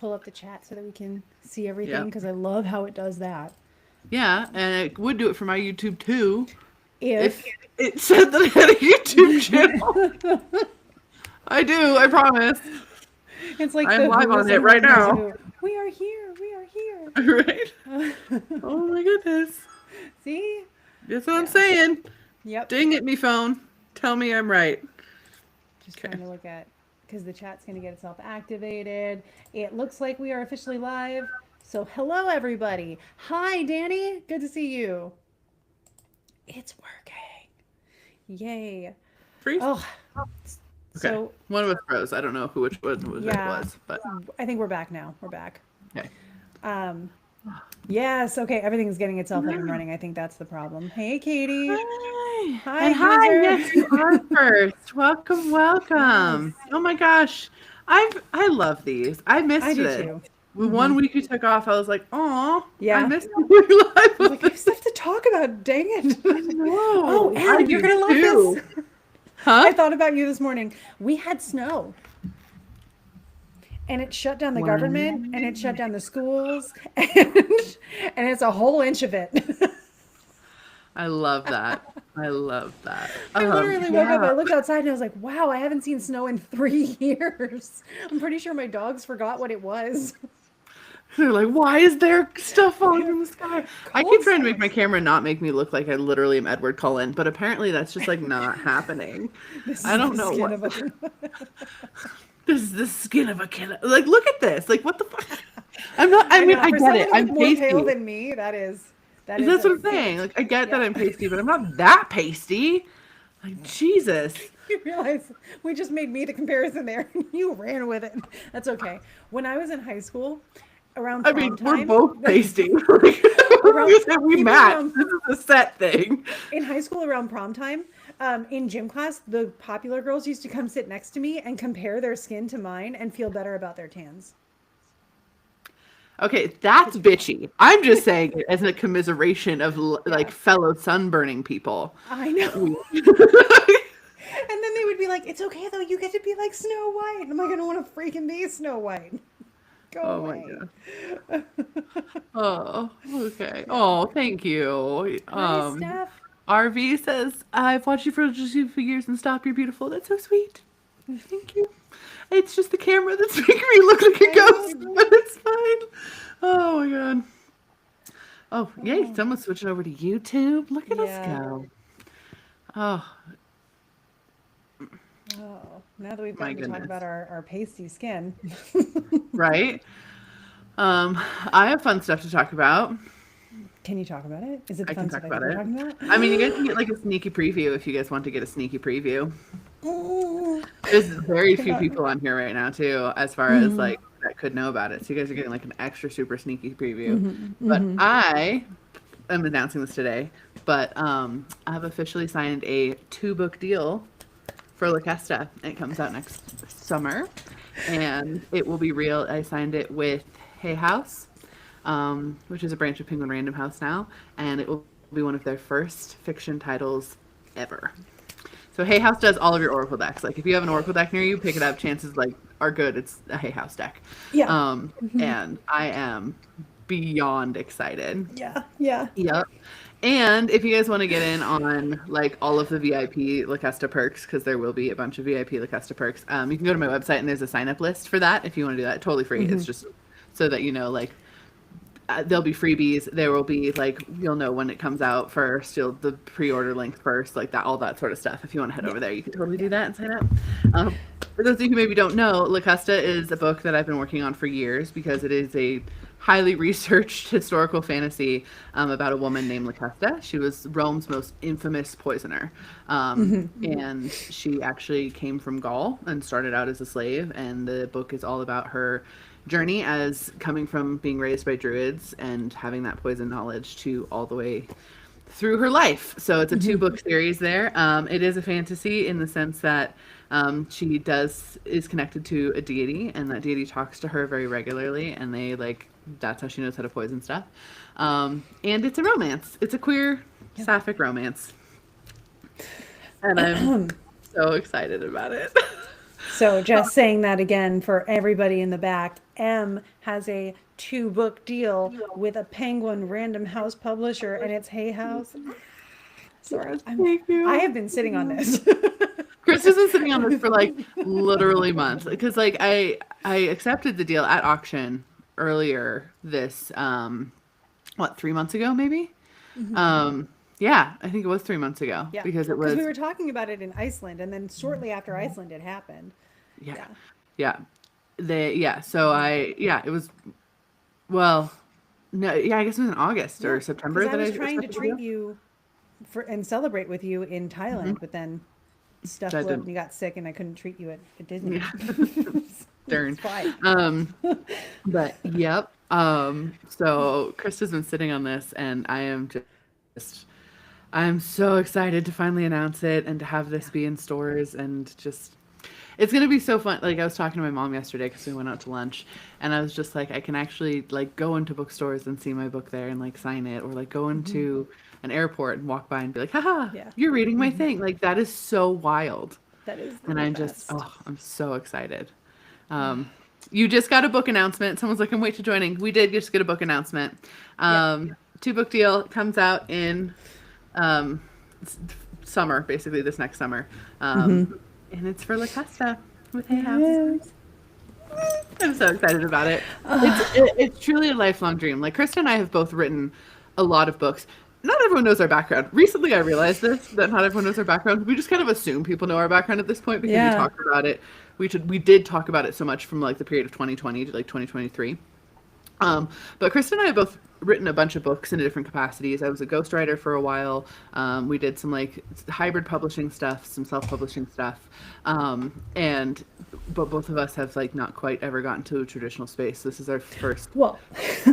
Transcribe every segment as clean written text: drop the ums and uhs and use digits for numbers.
pull up the chat so that we can see everything Yep. because I love how it does that. Yeah, and it would do it for my YouTube too if If it said that I had a YouTube channel. I do, I promise. it's like I'm the live Who's on and it Who right Is Knows now. Who. We are here. We are here. Right? Oh my goodness. See? That's what I'm Yeah. saying. Yep. Ding it, me phone. Tell me I'm right. Just Okay. trying to look at because the chat's going to get itself activated. It looks like we are officially live. So, hello, everybody. Hi, Danny. Good to see you. It's working. Yay. Freeze? Oh, Okay. so One of us froze. I don't know which one it yeah, was, but I think we're back now. We're back. okay. Um, yes, okay, everything's getting itself up and running. I think that's the problem. Hey, Katie. Hi. Hi, And hi, user. yes, you are first. Welcome, Yes, welcome. Oh my gosh. I love these. I I missed do this. too. The 1 week you took off, I was like, oh, I Yeah. missed doing live I was on like, I have this. stuff to talk about. Dang it. I Oh, know. I and you're do going to love this. too. Huh? I thought about you this morning. We had snow. And it shut down the government and it shut down the schools and it's a whole inch of it. I love that. I love that. I literally woke up, Yeah. I looked outside and I was like, wow, I haven't seen snow in 3 years. I'm pretty sure my dogs forgot what it was. They're like, why is there stuff falling from the sky? I keep Cold trying to make my snap. camera not make me look like I literally am Edward Cullen, but apparently that's just like not happening. This I is don't the know skin what. of a. This is the skin of a killer. Like, look at this. Like, what the fuck? I'm not. I I mean, know. I For get someone it. to look I'm more pale pasty. than me, that is That's what a I'm saying. feat. Like, I get that Yeah. I'm pasty, but I'm not that pasty. Like, Jesus. You realize we just made me the comparison there. You ran with it. That's okay. When I was in high school, around I prom mean, we're time, both pasty. Like, around you said we even match. around This is a set thing. in high school around prom time, in gym class, the popular girls used to come sit next to me and compare their skin to mine and feel better about their tans. Okay, that's bitchy. I'm just saying it as a commiseration of like Yeah, fellow sunburning people. I know. And then they would be like, "It's okay though. You get to be like Snow White." And I'm like, "I don't want to freaking be Snow White. Go Oh my away." god. Oh, okay. Yeah. Oh, thank you. Hi, Steph. RV says, I've watched you for just a few years and stop. You're beautiful. That's so sweet. Thank you. It's just the camera that's making me look like a I ghost, know. but it's fine. Oh my god. Oh, yay. Oh, Someone's switching over to YouTube. Look at us yeah. go. Oh, Oh, now that we've my gotten to talk goodness. about our pasty skin. Right? I have fun stuff to talk about. Can you talk about it? Is it the I can fun talk stuff I about think we're it. talking about? I mean, you guys can get like a sneaky preview if you guys want to get a sneaky preview. Oh, There's very few forgot. people on here right now too, as far as like that could know about it. So you guys are getting like an extra super sneaky preview. But I am announcing this today. But I've officially signed a 2-book deal for La Casta. It comes out next summer, and it will be real. I signed it with Hay House, which is a branch of Penguin Random House now, and it will be one of their first fiction titles ever. So Hay House does all of your Oracle decks. Like if you have an Oracle deck near you, pick it up. Chances like are good it's a Hay House deck. Yeah, And I am beyond excited. yeah, yeah. Yep. And if you guys want to get in on like all of the VIP La Custa perks, because there will be a bunch of VIP La Custa perks, you can go to my website and there's a sign up list for that if you want to do that. Totally free. It's just so that you know, like there'll be freebies. There will be like you'll know when it comes out first. You'll the pre-order link first, like that, all that sort of stuff. If you want to head over there, you can totally do that and sign up. For those of you who maybe don't know, La Custa is a book that I've been working on for years because it is a highly researched historical fantasy about a woman named La Custa. She was Rome's most infamous poisoner. And she actually came from Gaul and started out as a slave. And the book is all about her journey as coming from being raised by druids and having that poison knowledge to all the way through her life. So it's a 2-book series there. It is a fantasy in the sense that she is connected to a deity, and that deity talks to her very regularly, and they like that's how she knows how to poison stuff. And it's a romance. It's a queer sapphic romance, and I'm so excited about it. So just saying that again for everybody in the back, M has a 2-book deal with a Penguin Random House publisher, and it's Hay House. Sorry, Yes, thank I you. have been sitting on this. Chris has been sitting on this for like literally months because like I accepted the deal at auction earlier this 3 months ago maybe. Yeah, I think it was 3 months ago Yeah, because it because we was were talking about it in Iceland, and then shortly after Iceland, it happened. yeah Yeah, yeah so it was well no yeah I guess it was in August yeah. or Because September I that I was trying to accepted the treat deal. you for and celebrate with you in Hmm. Thailand, but then stuff That blew up didn't and you got sick, and I couldn't treat you at Disney. yeah It's darn. fine. But yep. So Chris has been sitting on this, and just, I'm so excited to finally announce it and to have this Yeah. be in stores and just, it's gonna be so fun. Like I was talking to my mom yesterday because we went out to lunch, and I was just like, I can actually like go into bookstores and see my book there and like sign it, or like go into an airport and walk by and be like, haha, Yeah. you're reading my thing. Like that is so wild. That is And the I'm just, best. oh, I'm so excited. You just got a book announcement. Someone's like, I'm wait to joining. We did just get a book announcement. Yep. 2 book deal comes out in um, summer, basically this next summer. And it's for La Costa with Hay House. Yes. I'm so excited about it. It's truly a lifelong dream. Like Krista and I have both written a lot of books. Not everyone knows our background. Recently, I realized this that not everyone knows our background. We just kind of assume people know our background at this point because we Yeah. talked about it. We did talk about it so much from like the period of 2020 to like 2023. But Krista and I have both written a bunch of books in different capacities. I was a ghostwriter for a while. We did some like hybrid publishing stuff, some self-publishing stuff. But both of us have like not quite ever gotten to a traditional space. This is our first. Well,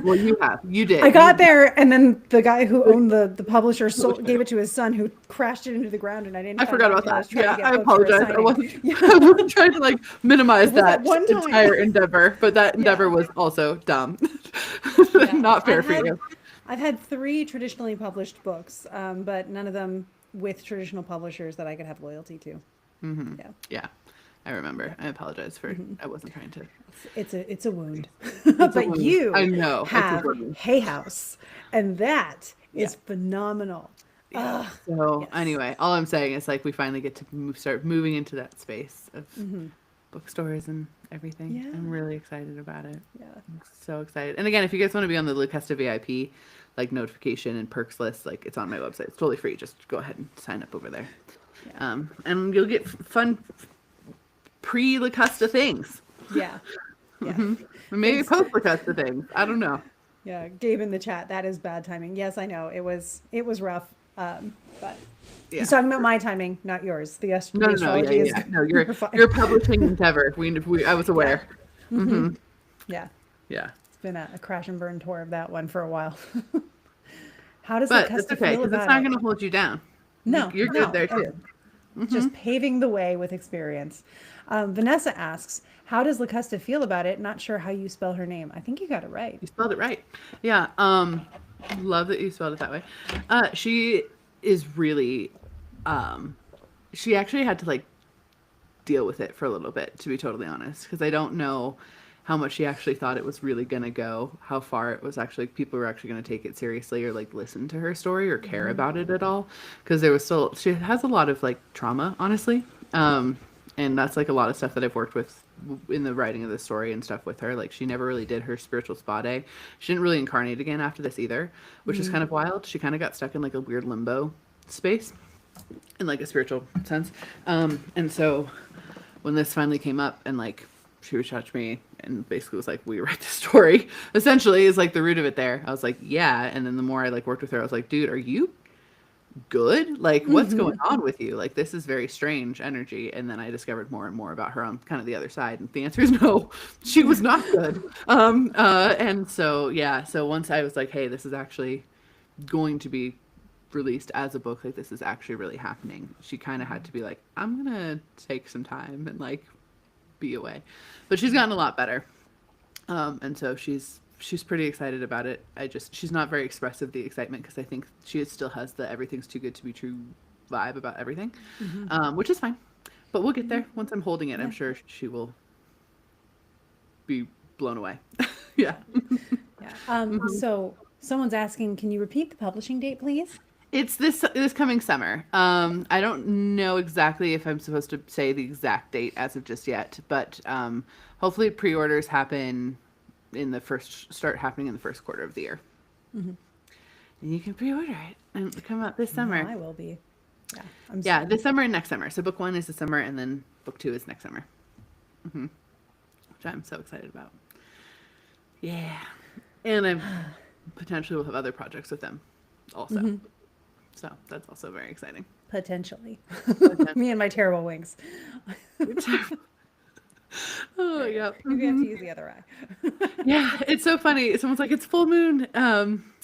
Well, you have. You did. I got You, there, and then the guy who owned the publisher gave it to his son, who crashed it into the ground, and I didn't. I Find forgot out about until I was that. trying to Yeah, get I books for a apologize. I signing. wasn't, Yeah. I wasn't trying to like minimize It was that that one time. entire endeavor, but that endeavor was also dumb. Yeah. Not fair for you. I've had 3 traditionally published books, but none of them with traditional publishers that I could have loyalty to. Yeah, Yeah, I remember. I apologize for. I wasn't trying to. it's a wound. It's a But wound. you I know. It's a have wound. Hay House, and that is Yeah. phenomenal. Yeah. So Yes. anyway, all I'm saying is like we finally get to start moving into that space of bookstores and everything. Yeah. I'm really excited about it. Yeah. I'm so excited. And again, if you guys want to be on the Lucasta VIP like notification and perks list, like it's on my website. It's totally free. Just go ahead and sign up over there. Yeah. And you'll get fun pre-Lucasta things. Yeah. Yeah. Maybe post-Lucasta things. I don't know. Yeah. Gabe in the chat, that is bad timing. Yes, I know. It was rough. But Yeah. he's talking about my timing, not yours. The No, astrology yeah, is yeah. No, you're fine. you're publishing endeavor. I was aware. Yeah. Yeah. It's been a crash and burn tour of that one for a while. How does But Augusta it's okay feel because it's about not it? going to hold you down. No, You're no, good there too. just paving the way with experience. Vanessa asks, how does Lacusta feel about it? Not sure how you spell her name. I think you got it right. You spelled it right. Yeah. Love that you spelled it that way. She is really, she actually had to like deal with it for a little bit, to be totally honest, because I don't know how much she actually thought it was really going to go, how far it was actually, people were actually going to take it seriously or like listen to her story or care about it at all. Because there was still, she has a lot of like trauma, honestly. And that's like a lot of stuff that I've worked with in the writing of the story and stuff with her. Like she never really did her spiritual spa day. She didn't really incarnate again after this either, which is kind of wild. She kind of got stuck in like a weird limbo space in like a spiritual sense. And so when this finally came up and like she reached out to me and basically was like, will you write the story? Essentially is like the root of it there. I was like, yeah. And then the more I like worked with her, I was like, dude, are you good? Like what's going on with you? Like this is very strange energy. And then I discovered more and more about her on kind of the other side. And the answer is no, she was not good. And so, yeah. So once I was like, hey, this is actually going to be released as a book, like this is actually really happening, she kind of had to be like, I'm gonna take some time and like be away. But she's gotten a lot better, and so she's pretty excited about it. She's not very expressive of the excitement because I think she still has the everything's too good to be true vibe about everything, which is fine. But we'll get there. Once I'm holding it, I'm Yeah. sure she will be blown away. Yeah. Yeah. So someone's asking, can you repeat the publishing date, please? It's this coming summer. I don't know exactly if I'm supposed to say the exact date as of just yet, but hopefully pre-orders start happening in the first quarter of the year. Mm-hmm. And you can pre-order it and it'll come out this No, summer. I will be. Yeah. Yeah, this summer and next summer. So book 1 is this summer, and then book 2 is next summer. Which I'm so excited about. Yeah. And I potentially will have other projects with them also. Mm-hmm. So that's also very exciting. Potentially. Me and my terrible wings. Oh, yeah. Maybe I have to use the other eye. Yeah, it's so funny. Someone's like, it's full moon.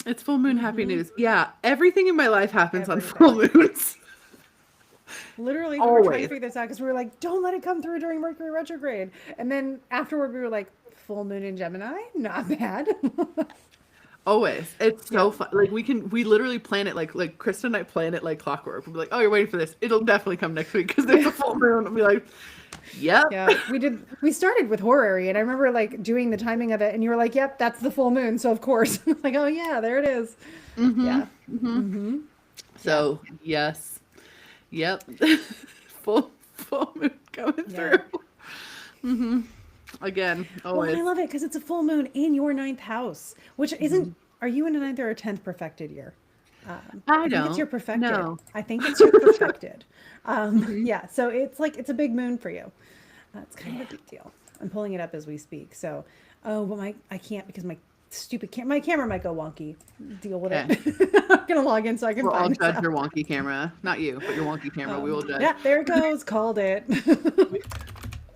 It's full moon happy news. Yeah, everything in my life happens on full moons. Literally, we were trying to figure this out because we were like, don't let it come through during Mercury retrograde. And then afterward, we were like, full moon in Gemini? Not bad. Always. It's so fun. Like we literally plan it like Krista and I plan it like clockwork. We'll be like, oh, you're waiting for this. It'll definitely come next week because there's a full moon. We'll be like, yep. Yeah, we started with horary, and I remember like doing the timing of it, and you were like, yep, that's the full moon. So of course, like, oh yeah, there it is. Mm-hmm. Yeah. Mm-hmm. Mm-hmm. So yes. Yep. full moon coming through. Mm-hmm. Again, always. Well, I love it because it's a full moon in your 9th house, which isn't. Are you in a 9th or a 10th perfected year? I think it's your perfected. No. I think it's your perfected. Yeah, so it's a big moon for you. It's kind of a big deal. I'm pulling it up as we speak. So, but I can't because my stupid my camera might go wonky. Deal with it. I'm gonna log in so I can. We'll all find judge your wonky camera, not you, but your wonky camera. We will judge. Yeah, there it goes. Called it.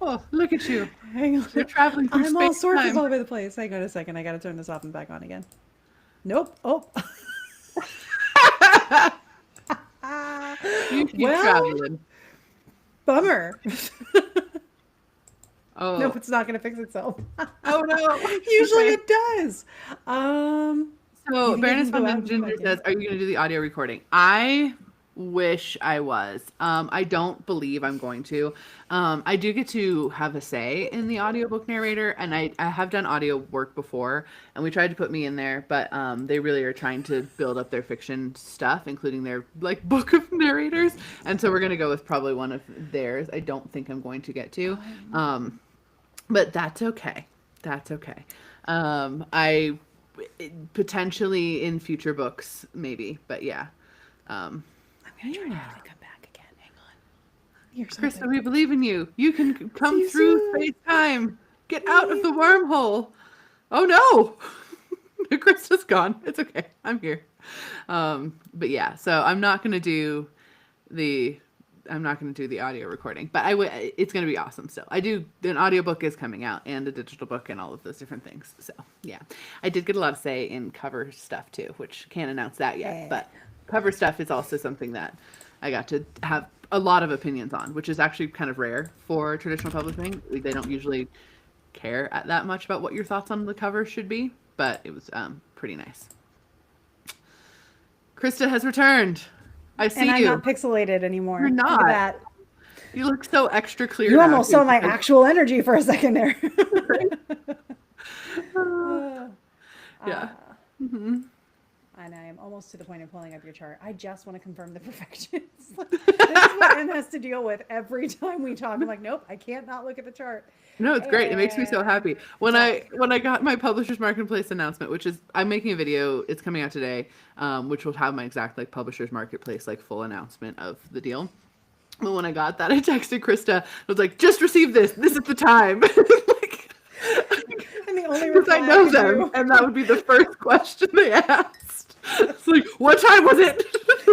Oh, look at you. Hang on. You're traveling through I'm all sorts space-time. all over the place. Hang on a second. I got to turn this off and back on again. Nope. Oh. You keep traveling. Bummer. Oh. Nope, it's not going to fix itself. Oh no. Usually it does. So Baroness von Ginger says, are you going to do the audio recording? I wish I was. I don't believe I'm going to. I do get to have a say in the audiobook narrator, and I have done audio work before, and we tried to put me in there, but they really are trying to build up their fiction stuff, including their like book of narrators, and so we're going to go with probably one of theirs. I don't think I'm going to get to, but that's okay. That's okay. I potentially in future books maybe, but yeah. I'm going to try to have to come back again. Hang on. Here's Krista, we believe in you. You can come through space-time. Get out of the wormhole. Oh no. Krista's gone. It's okay. I'm here. But yeah, so I'm not going to do the audio recording, but it's going to be awesome still. An audiobook is coming out and a digital book and all of those different things. So yeah, I did get a lot of say in cover stuff too, which can't announce that yet, but cover stuff is also something that I got to have a lot of opinions on, which is actually kind of rare for traditional publishing. They don't usually care that much about what your thoughts on the cover should be, but it was pretty nice. Krista has returned. I see and I'm you. not pixelated anymore. You're not. Look at that. You look so extra clear. You almost saw my actual energy for a second there. Yeah. Mm-hmm. And I am almost to the point of pulling up your chart. I just want to confirm the perfections. This is what Em has to deal with every time we talk. I'm like, nope, I can't not look at the chart. No, it's great. It makes me so happy. When I got my Publishers Marketplace announcement, which is I'm making a video, it's coming out today, which will have my exact like Publishers Marketplace like full announcement of the deal. But when I got that, I texted Krista. I was like, just receive this. This is the time. Like, and the only because I know them, and that would be the first question they asked. It's like, what time was it?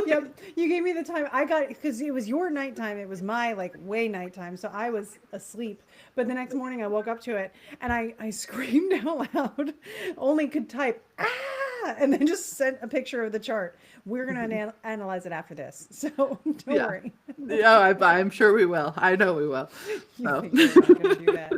Yep, you gave me the time. I got because it was your nighttime. It was my like way nighttime, so I was asleep. But the next morning, I woke up to it, and I screamed out loud. Only could type ah, and then just sent a picture of the chart. We're gonna analyze it after this, so don't worry. Yeah, I'm sure we will. I know we will. You think you're not gonna do that?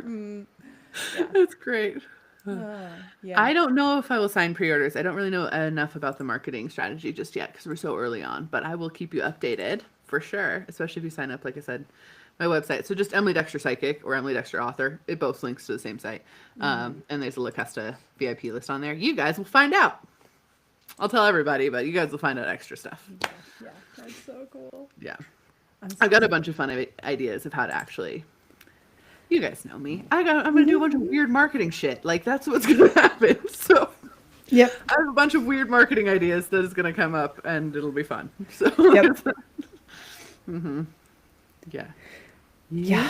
Yeah. That's great. Yeah. I don't know if I will sign pre-orders. I don't really know enough about the marketing strategy just yet because we're so early on, but I will keep you updated for sure, especially if you sign up, like I said, my website. So just Emily Dexter Psychic or Emily Dexter Author. It both links to the same site. And there's a Lacusta VIP list on there. You guys will find out. I'll tell everybody, but you guys will find out extra stuff. Yeah, that's so cool. Yeah. So I've got a bunch of fun ideas of how to actually. You guys know me. I'm gonna do a bunch of weird marketing shit. Like that's what's gonna happen. So. Yep. I have a bunch of weird marketing ideas that is gonna come up, and it'll be fun. So. Yep. Yeah. Yeah.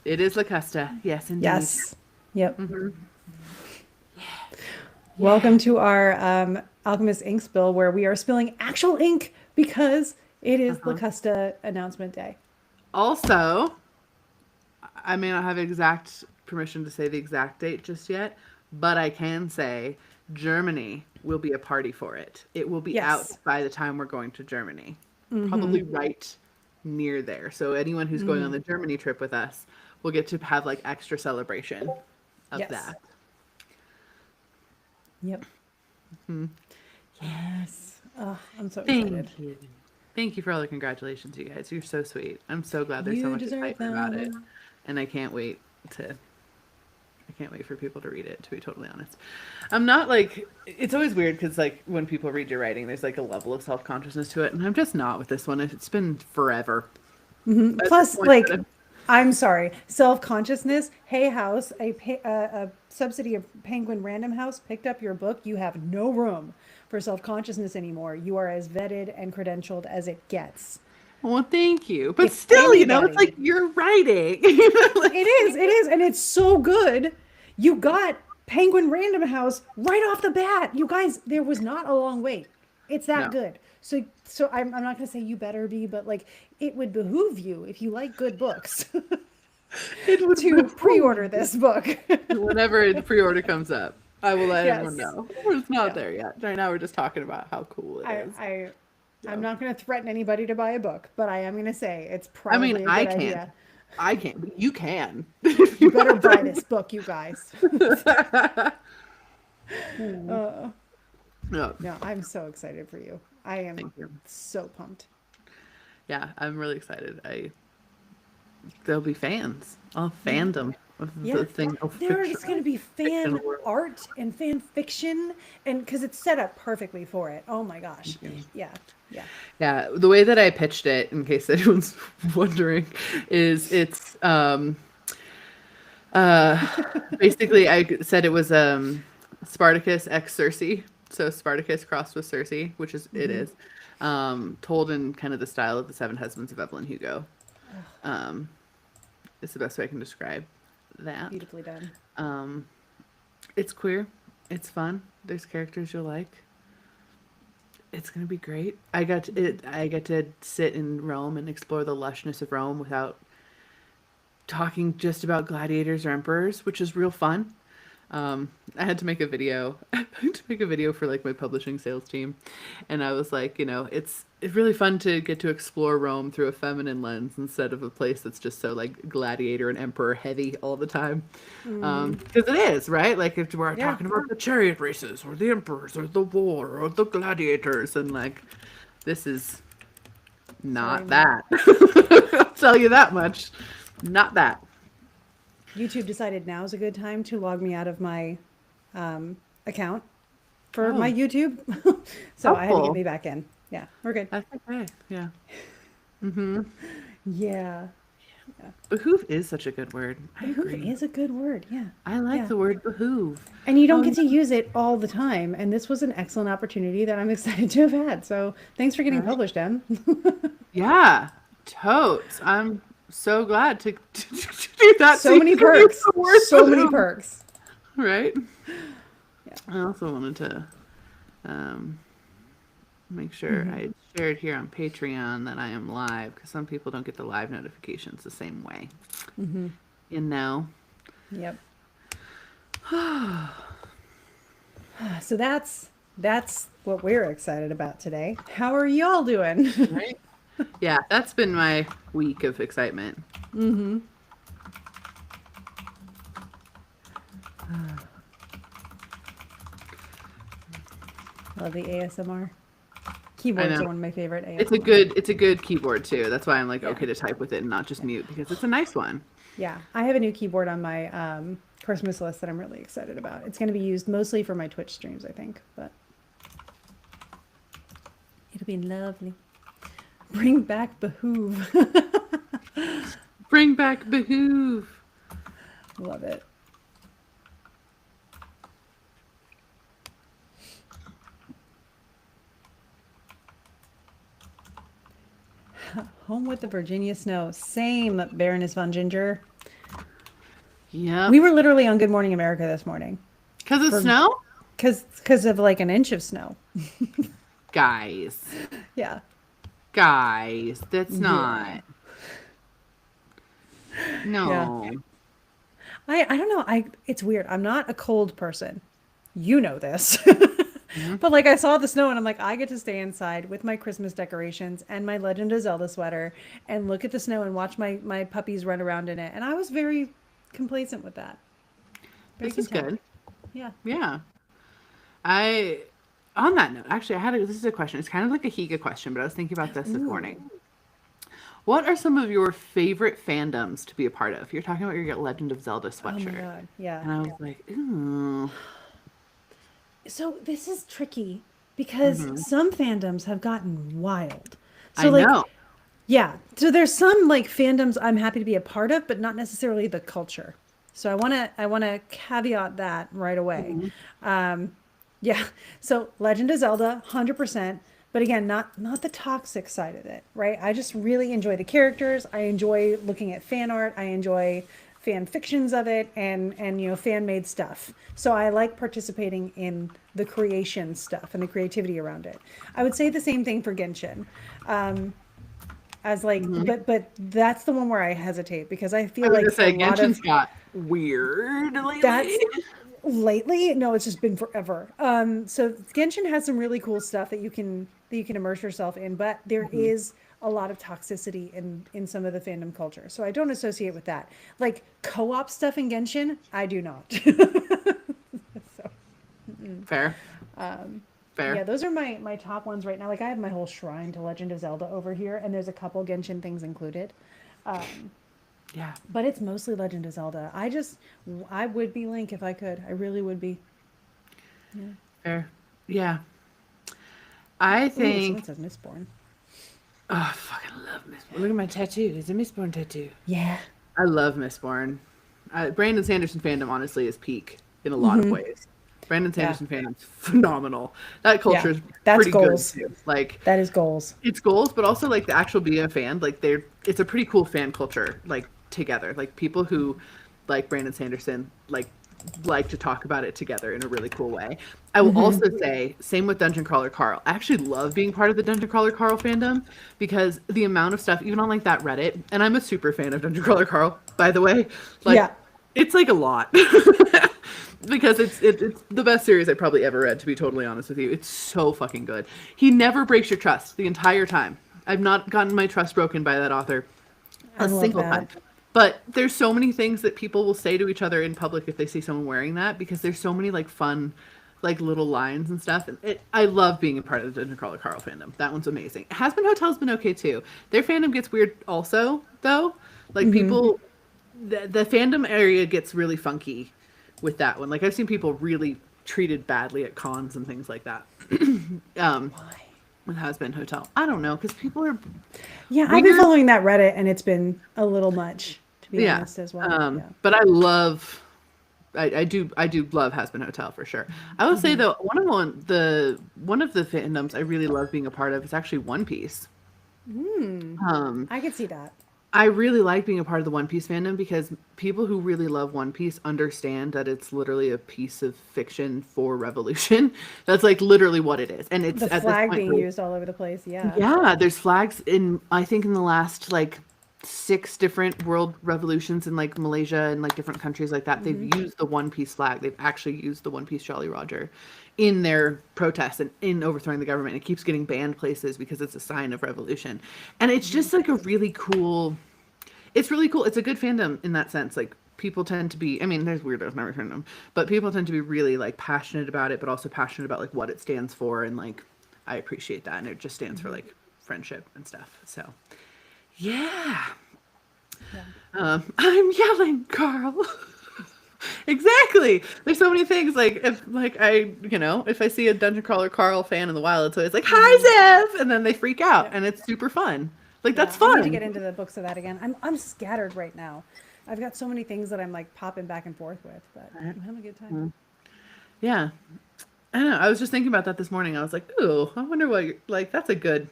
It is Lacusta. Yes, indeed. Yes. Yep. Welcome to our Alchemist ink spill, where we are spilling actual ink because it is Lacusta announcement day. Also, I may not have exact permission to say the exact date just yet, but I can say Germany will be a party for it. It will be out by the time we're going to Germany. Probably right near there. So anyone who's going on the Germany trip with us will get to have like extra celebration of that. Yep. Yes. Oh, I'm so excited. Thank you. Thank you for all the congratulations, you guys. You're so sweet. I'm so glad there's You so much deserve excitement about it. them. And I can't wait for people to read it, to be totally honest. I'm not like, it's always weird because like when people read your writing, there's like a level of self-consciousness to it. And I'm just not with this one. It's been forever. Plus, like, I'm sorry, self-consciousness. Hay House, a subsidy of Penguin Random House, picked up your book. You have no room for self-consciousness anymore. You are as vetted and credentialed as it gets. Well, thank you. But If still, you know, it's anybody- like you're writing. It is, and it's so good. You got Penguin Random House right off the bat. You guys, there was not a long wait. It's that good. So I'm not going to say you better be, but like it would behoove you if you like good books to pre-order this book. Whenever the pre-order comes up, I will let everyone know. It's not there yet. Right now, we're just talking about how cool it is. I'm not going to threaten anybody to buy a book, but I am going to say it's probably a good idea. I can't, but you can. You better buy this book, you guys. No, I'm so excited for you. I am so pumped. Yeah, I'm really excited. There'll be fans. All fandom of the thing. There's going to be fan art and fan fiction, and because it's set up perfectly for it. Oh my gosh. Yeah. The way that I pitched it, in case anyone's wondering, is it's basically I said it was Spartacus x Circe. So Spartacus crossed with Circe, which is it is, told in kind of the style of the Seven Husbands of Evelyn Hugo. It's the best way I can describe that. Beautifully done. It's queer. It's fun. There's characters you'll like. It's gonna be great. I get to sit in Rome and explore the lushness of Rome without talking just about gladiators or emperors, which is real fun. I had to make a video. For like my publishing sales team, and I was like, you know, it's really fun to get to explore Rome through a feminine lens instead of a place that's just so like gladiator and emperor heavy all the time. Because it is, right? Like if we're talking about the chariot races or the emperors or the war or the gladiators, and like this is not that. I'll tell you that much. Not that. YouTube decided now is a good time to log me out of my account for my YouTube. So I had to get me back in. Yeah, we're good. That's okay. Yeah. Yeah. Behoove is such a good word. Behoove is a good word. Yeah. I like the word behoove. And you don't get to use it all the time. And this was an excellent opportunity that I'm excited to have had. So thanks for getting published, Em. Yeah, totes. I'm so glad to do that. So many perks. So many perks. Right? Yeah. I also wanted to make sure I shared here on Patreon that I am live, because some people don't get the live notifications the same way. You know? Yep. So that's what we're excited about today. How are y'all doing? Right? Yeah, that's been my week of excitement. Love the ASMR. I Keyboards know. are one of my favorite It's a ASMR. good keyboard too. That's why I'm like Yeah. okay to type with it and not just mute because it's a nice one. Yeah. I have a new keyboard on my Christmas list that I'm really excited about. It's going to be used mostly for my Twitch streams, I think, but it'll be lovely. Bring back Behoove. Bring back Behoove. Love it. Home with the Virginia snow. Same, Baroness von Ginger. Yep. We were literally on Good Morning America this morning Because of for snow? because of like an inch of snow. Guys. Yeah. Guys. That's Yeah. not. Yeah. No. I don't know. It's weird. I'm not a cold person. You know this. Mhm. But like I saw the snow and I'm like, I get to stay inside with my Christmas decorations and my Legend of Zelda sweater and look at the snow and watch my puppies run around in it. And I was very complacent with that. Very This is content. good. Yeah. Yeah. I on that note, actually this is a question. It's kind of like a Higa question, but I was thinking about this Ooh. morning. What are some of your favorite fandoms to be a part of? You're talking about your Legend of Zelda Oh my sweatshirt. God. Yeah. And I was like, ooh. So this is tricky because Hmm. some fandoms have gotten wild. I So like, know. yeah. So there's some like fandoms I'm happy to be a part of, but not necessarily the culture. So I wanna caveat that right away. Mhm. Yeah. So Legend of Zelda, 100%. But again, not the toxic side of it, right? I just really enjoy the characters. I enjoy looking at fan art. I enjoy fan fictions of it and fan made stuff. So I like participating in the creation stuff and the creativity around it. I would say the same thing for Genshin. As like Mhm. but that's the one where I hesitate because I I feel was gonna like a say lot Genshin's of got weird lately. that's lately no, it's just been forever. So Genshin has some really cool stuff that you can immerse yourself in, but there Mhm. is a lot of toxicity in some of the fandom culture, so I don't associate with that. Like co-op stuff in Genshin, I do not. So Fair. yeah, Fair. those are my top ones right now. Like I have my whole shrine to Legend of Zelda over here, and there's a couple Genshin things included. Yeah. But it's mostly Legend of Zelda. I would be Link if I could. I really would be. Yeah. Fair. Yeah. I Ooh, someone think says Mistborn. oh, I fucking love Mistborn. Look at my tattoo. It's a Mistborn tattoo. Yeah. I love Mistborn. Brandon Sanderson fandom honestly is peak in a lot of ways. Brandon Yeah. Sanderson fandom's phenomenal. That culture Yeah. is That's pretty good goals. too. Like That is goals. it's goals, but also like the actual being a fan, like it's a pretty cool fan culture, like together. Like people who like Brandon Sanderson, like to talk about it together in a really cool way. I will also say, same with Dungeon Crawler Carl. I actually love being part of the Dungeon Crawler Carl fandom because the amount of stuff, even on like that Reddit, and I'm a super fan of Dungeon Crawler Carl, by the way. Like Yeah. it's like a lot. Because it's the best series I probably ever read, to be totally honest with you. It's so fucking good. He never breaks your trust the entire time. I've not gotten my trust broken by that author I a love single time. that. But there's so many things that people will say to each other in public if they see someone wearing that because there's so many like fun like little lines and stuff. And I love being a part of the Dungeon Crawler Carl fandom. That one's amazing. Has Been Hotel's been okay too. Their fandom gets weird also though. Like people the fandom area gets really funky with that one. Like I've seen people really treated badly at cons and things like that. um Why? with Has Been Hotel. I don't know because people are Yeah, I've been weird. following that Reddit and it's been a little much, to be Yeah. honest, as well. Yeah. But I do love Has Been Hotel for sure. I will say though, one of the fandoms I really love being a part of is actually One Piece. Um, I could see that. I really like being a part of the One Piece fandom because people who really love One Piece understand that it's literally a piece of fiction for revolution. That's like literally what it is. And it's The at this flag point being like, used all over the place. Yeah. yeah, there's flags in I think in the last like 6 different world revolutions in like Malaysia and like different countries like that. They've used the One Piece flag. They've actually used the One Piece Jolly Roger in their protests and in overthrowing the government. It keeps getting banned places because it's a sign of revolution. And it's just like a really cool it's really cool. It's a good fandom in that sense. Like people tend to be I mean, there's weirdos in every fandom, but people tend to be really like passionate about it, but also passionate about like what it stands for and like I appreciate that, and it just stands for like friendship and stuff. So, yeah. Yeah. I'm yelling, Carl. Exactly. There's so many things like if like I if I see a Dungeon Crawler Carl fan in the wild, it's always like hi Zev, and then they freak out, Yeah. and it's super fun. Like Yeah. that's I need to get fun. into the books of that again. I'm scattered right now. I've got so many things that I'm like popping back and forth with, but I'm having a good time. Yeah. I don't know. I was just thinking about that this morning. I was like, ooh, I wonder what like that's a good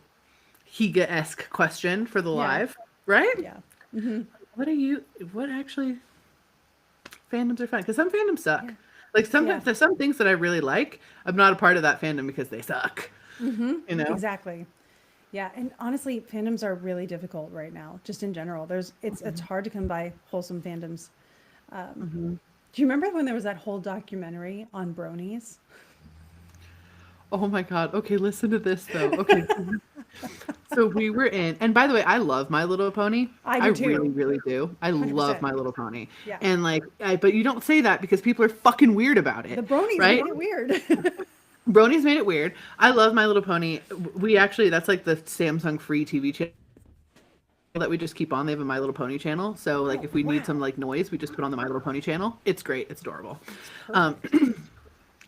Higa-esque question for the Yeah. live, right? Yeah. Hmm. What actually fandoms are fun? Because some fandoms suck. Yeah. Like Yeah. sometimes there's some things that I really like. I'm not a part of that fandom because they suck. You know? Exactly. Yeah, and honestly, fandoms are really difficult right now, just in general. It's hard to come by wholesome fandoms. Do you remember when there was that whole documentary on bronies? Oh my God. Okay, listen to this though. Okay. So we were in, and by the way, I love My Little Pony. I I do really, too. really do. I love 100%. My Little Pony. Yeah. And like, but you don't say that because people are fucking weird about The it, bronies right? made it weird. Bronies made it weird. I love My Little Pony. We actually, that's like the Samsung free TV channel that we just keep on. They have a My Little Pony channel. So like, Oh, if we need some wow. like noise, we just put on the My Little Pony channel. It's great. It's adorable. It's Um, perfect.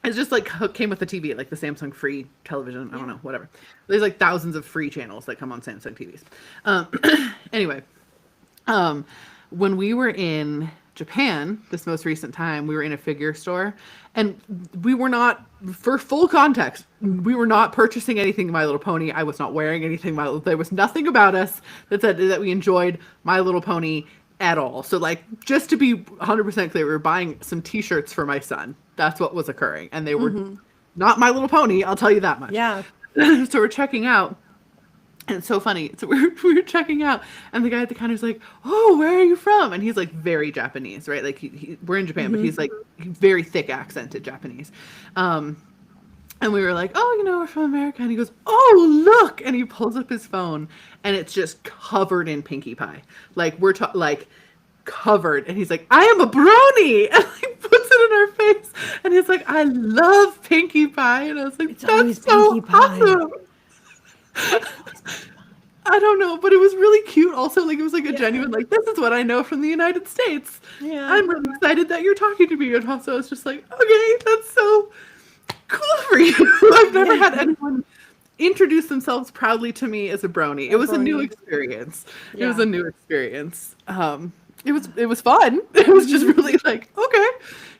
It's just like came with the TV, like the Samsung free television. I don't Yeah. know, whatever. There's like thousands of free channels that come on Samsung TVs. Um, anyway, um, when we were in Japan this most recent time, we were in a figure store, and we were not, for full context, we were not purchasing anything My Little Pony. I was not wearing anything My Little. There was nothing about us that said that we enjoyed My Little Pony at all. So like, just to be 100% clear, we were buying some T-shirts for my son. That's what was occurring, and they were not My Little Pony. I'll tell you that much. Yeah. So we're checking out. And it's so funny. So we were checking out, and the guy at the counter is like, "Oh, where are you from?" And he's like very Japanese, right? Like we're in Japan, but he's like very thick accented Japanese. And we were like, "Oh, we're from America." And he goes, "Oh, look!" And he pulls up his phone, and it's just covered in Pinkie Pie. Like like covered. And he's like, "I am a brony," and like puts it in our face. And he's like, "I love Pinkie Pie," and I was like, It's always "That's so Pinkie Pie. awesome." I don't know, but it was really cute. Also, like it was like a Yeah. genuine, like this is what I know from the United States. Yeah. I'm really excited that you're talking to me, and also it's just like, okay, that's so cool for you. I've never had anyone introduce themselves proudly to me as a brony. It was a new brony. experience. It Yeah. was a new experience. It was fun. It was just really like, okay.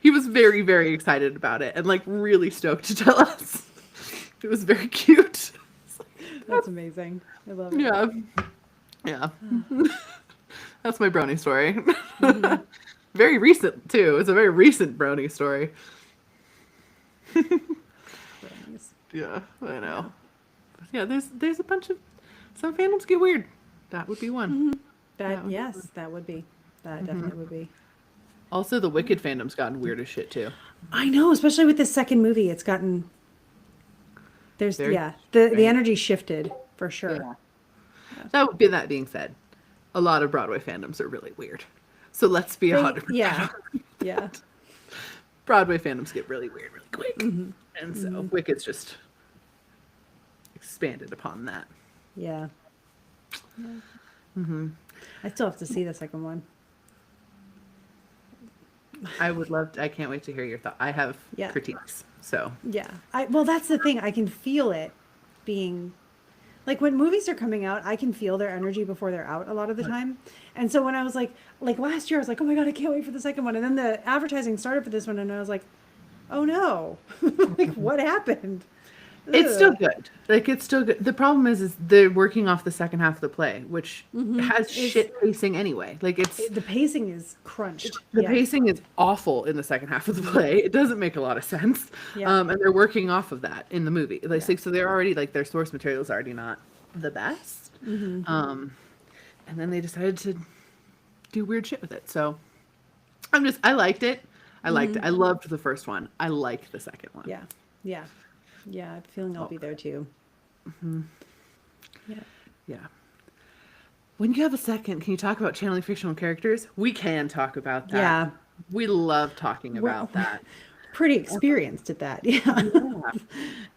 He was very, very excited about it and like really stoked to tell us. It was very cute. That's amazing. I love it. Yeah. Yeah. That's my brony story. Very recent too. It's a very recent brony story. Bronies. Yeah, I know. But yeah, there's a bunch of some fandoms get weird. That would be one. That would be yes, that would be. That definitely would be. Also, the Wicked fandom's gotten weird as shit too. I know, especially with this second movie, it's gotten there's Very the strange. energy shifted for sure. That being said, a lot of Broadway fandoms are really weird. So let's be 100%. Yeah. Yeah. Broadway fandoms get really weird really quick. And so Wicked's just expanded upon that. Yeah. I still have to see the second one. I can't wait to hear your thought. I have Yeah. critiques. So Yeah. Well, that's the thing. I can feel it being like when movies are coming out, I can feel their energy before they're out a lot of the time. And so when I was like last year, I was like, oh my God, I can't wait for the second one. And then the advertising started for this one, and I was like, oh no, like what happened? it's still Ugh. good. Like it's still good. The problem is they're working off the second half of the play, which has shit pacing anyway. Like The pacing is crunched. the Yeah. pacing is awful in the second half of the play. It doesn't make a lot of sense. Yeah. And they're working off of that in the movie. Like so they're already like their source material is already not the best. And then they decided to do weird shit with it. So I liked it. I liked it. I loved the first one. I like the second one. Yeah. Yeah. Yeah. I'm feeling I'll be there too. Yeah. Yeah. When you have a second, can you talk about channeling fictional characters? We can talk about that. Yeah. We love talking Well- about that. pretty experienced at that. Yeah. Yeah.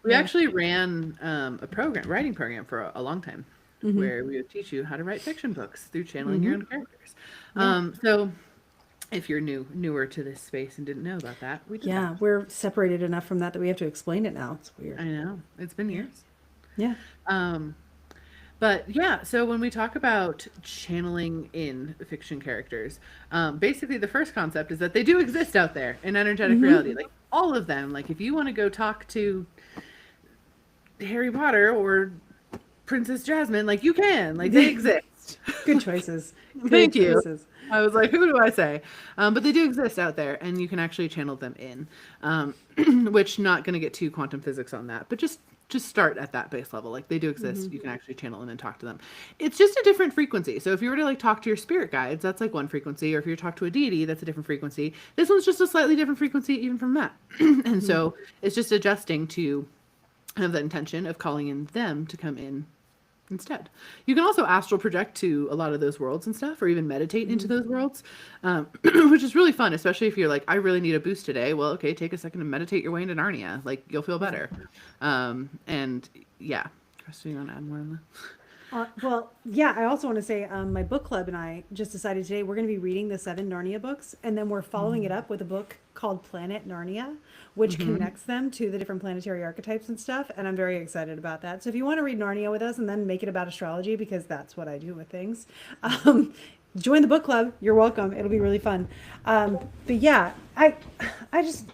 We Yeah. actually ran a writing program for a long time, Mm-hmm. where we would teach you how to write fiction books through channeling Mm-hmm. your own characters. Yeah. So if you're newer to this space and didn't know about that, we did that. Yeah. We're separated enough from that that we have to explain it now. It's weird. I know. It's been Yeah. years. Yeah. Um, but yeah, so when we talk about channeling in fiction characters, basically the first concept is that they do exist out there in energetic Mm-hmm. reality. Like all of them. Like if you want to go talk to Harry Potter or Princess Jasmine, like you can, like they exist. Good choices. Good Thank you. choices. I was like, who do I say? But they do exist out there, and you can actually channel them in. Which not going to get too quantum physics on that, but just start at that base level. Like they do Mm-hmm. exist. You can actually channel them and talk to them. It's just a different frequency. So if you were to like talk to your spirit guides, that's like one frequency, or if you were to talk to a deity, that's a different frequency. This one's just a slightly different frequency even from that. And Mm-hmm. so it's just adjusting to have the intention of calling in them to come in instead. You can also astral project to a lot of those worlds and stuff, or even meditate into Mm-hmm. those worlds, which is really fun, especially if you're like, I really need a boost today. Well, okay, take a second to meditate your way into Narnia. Like, you'll feel better. And yeah. Kristen, you want to add more on that? Well, yeah, I also want to say my book club and I just decided today we're going to be reading the 7 Narnia books, and then we're following it up with a book called Planet Narnia, which connects them to the different planetary archetypes and stuff. And I'm very excited about that. So if you want to read Narnia with us and then make it about astrology, because that's what I do with things, join the book club. You're welcome. It'll be really fun. But yeah, I just,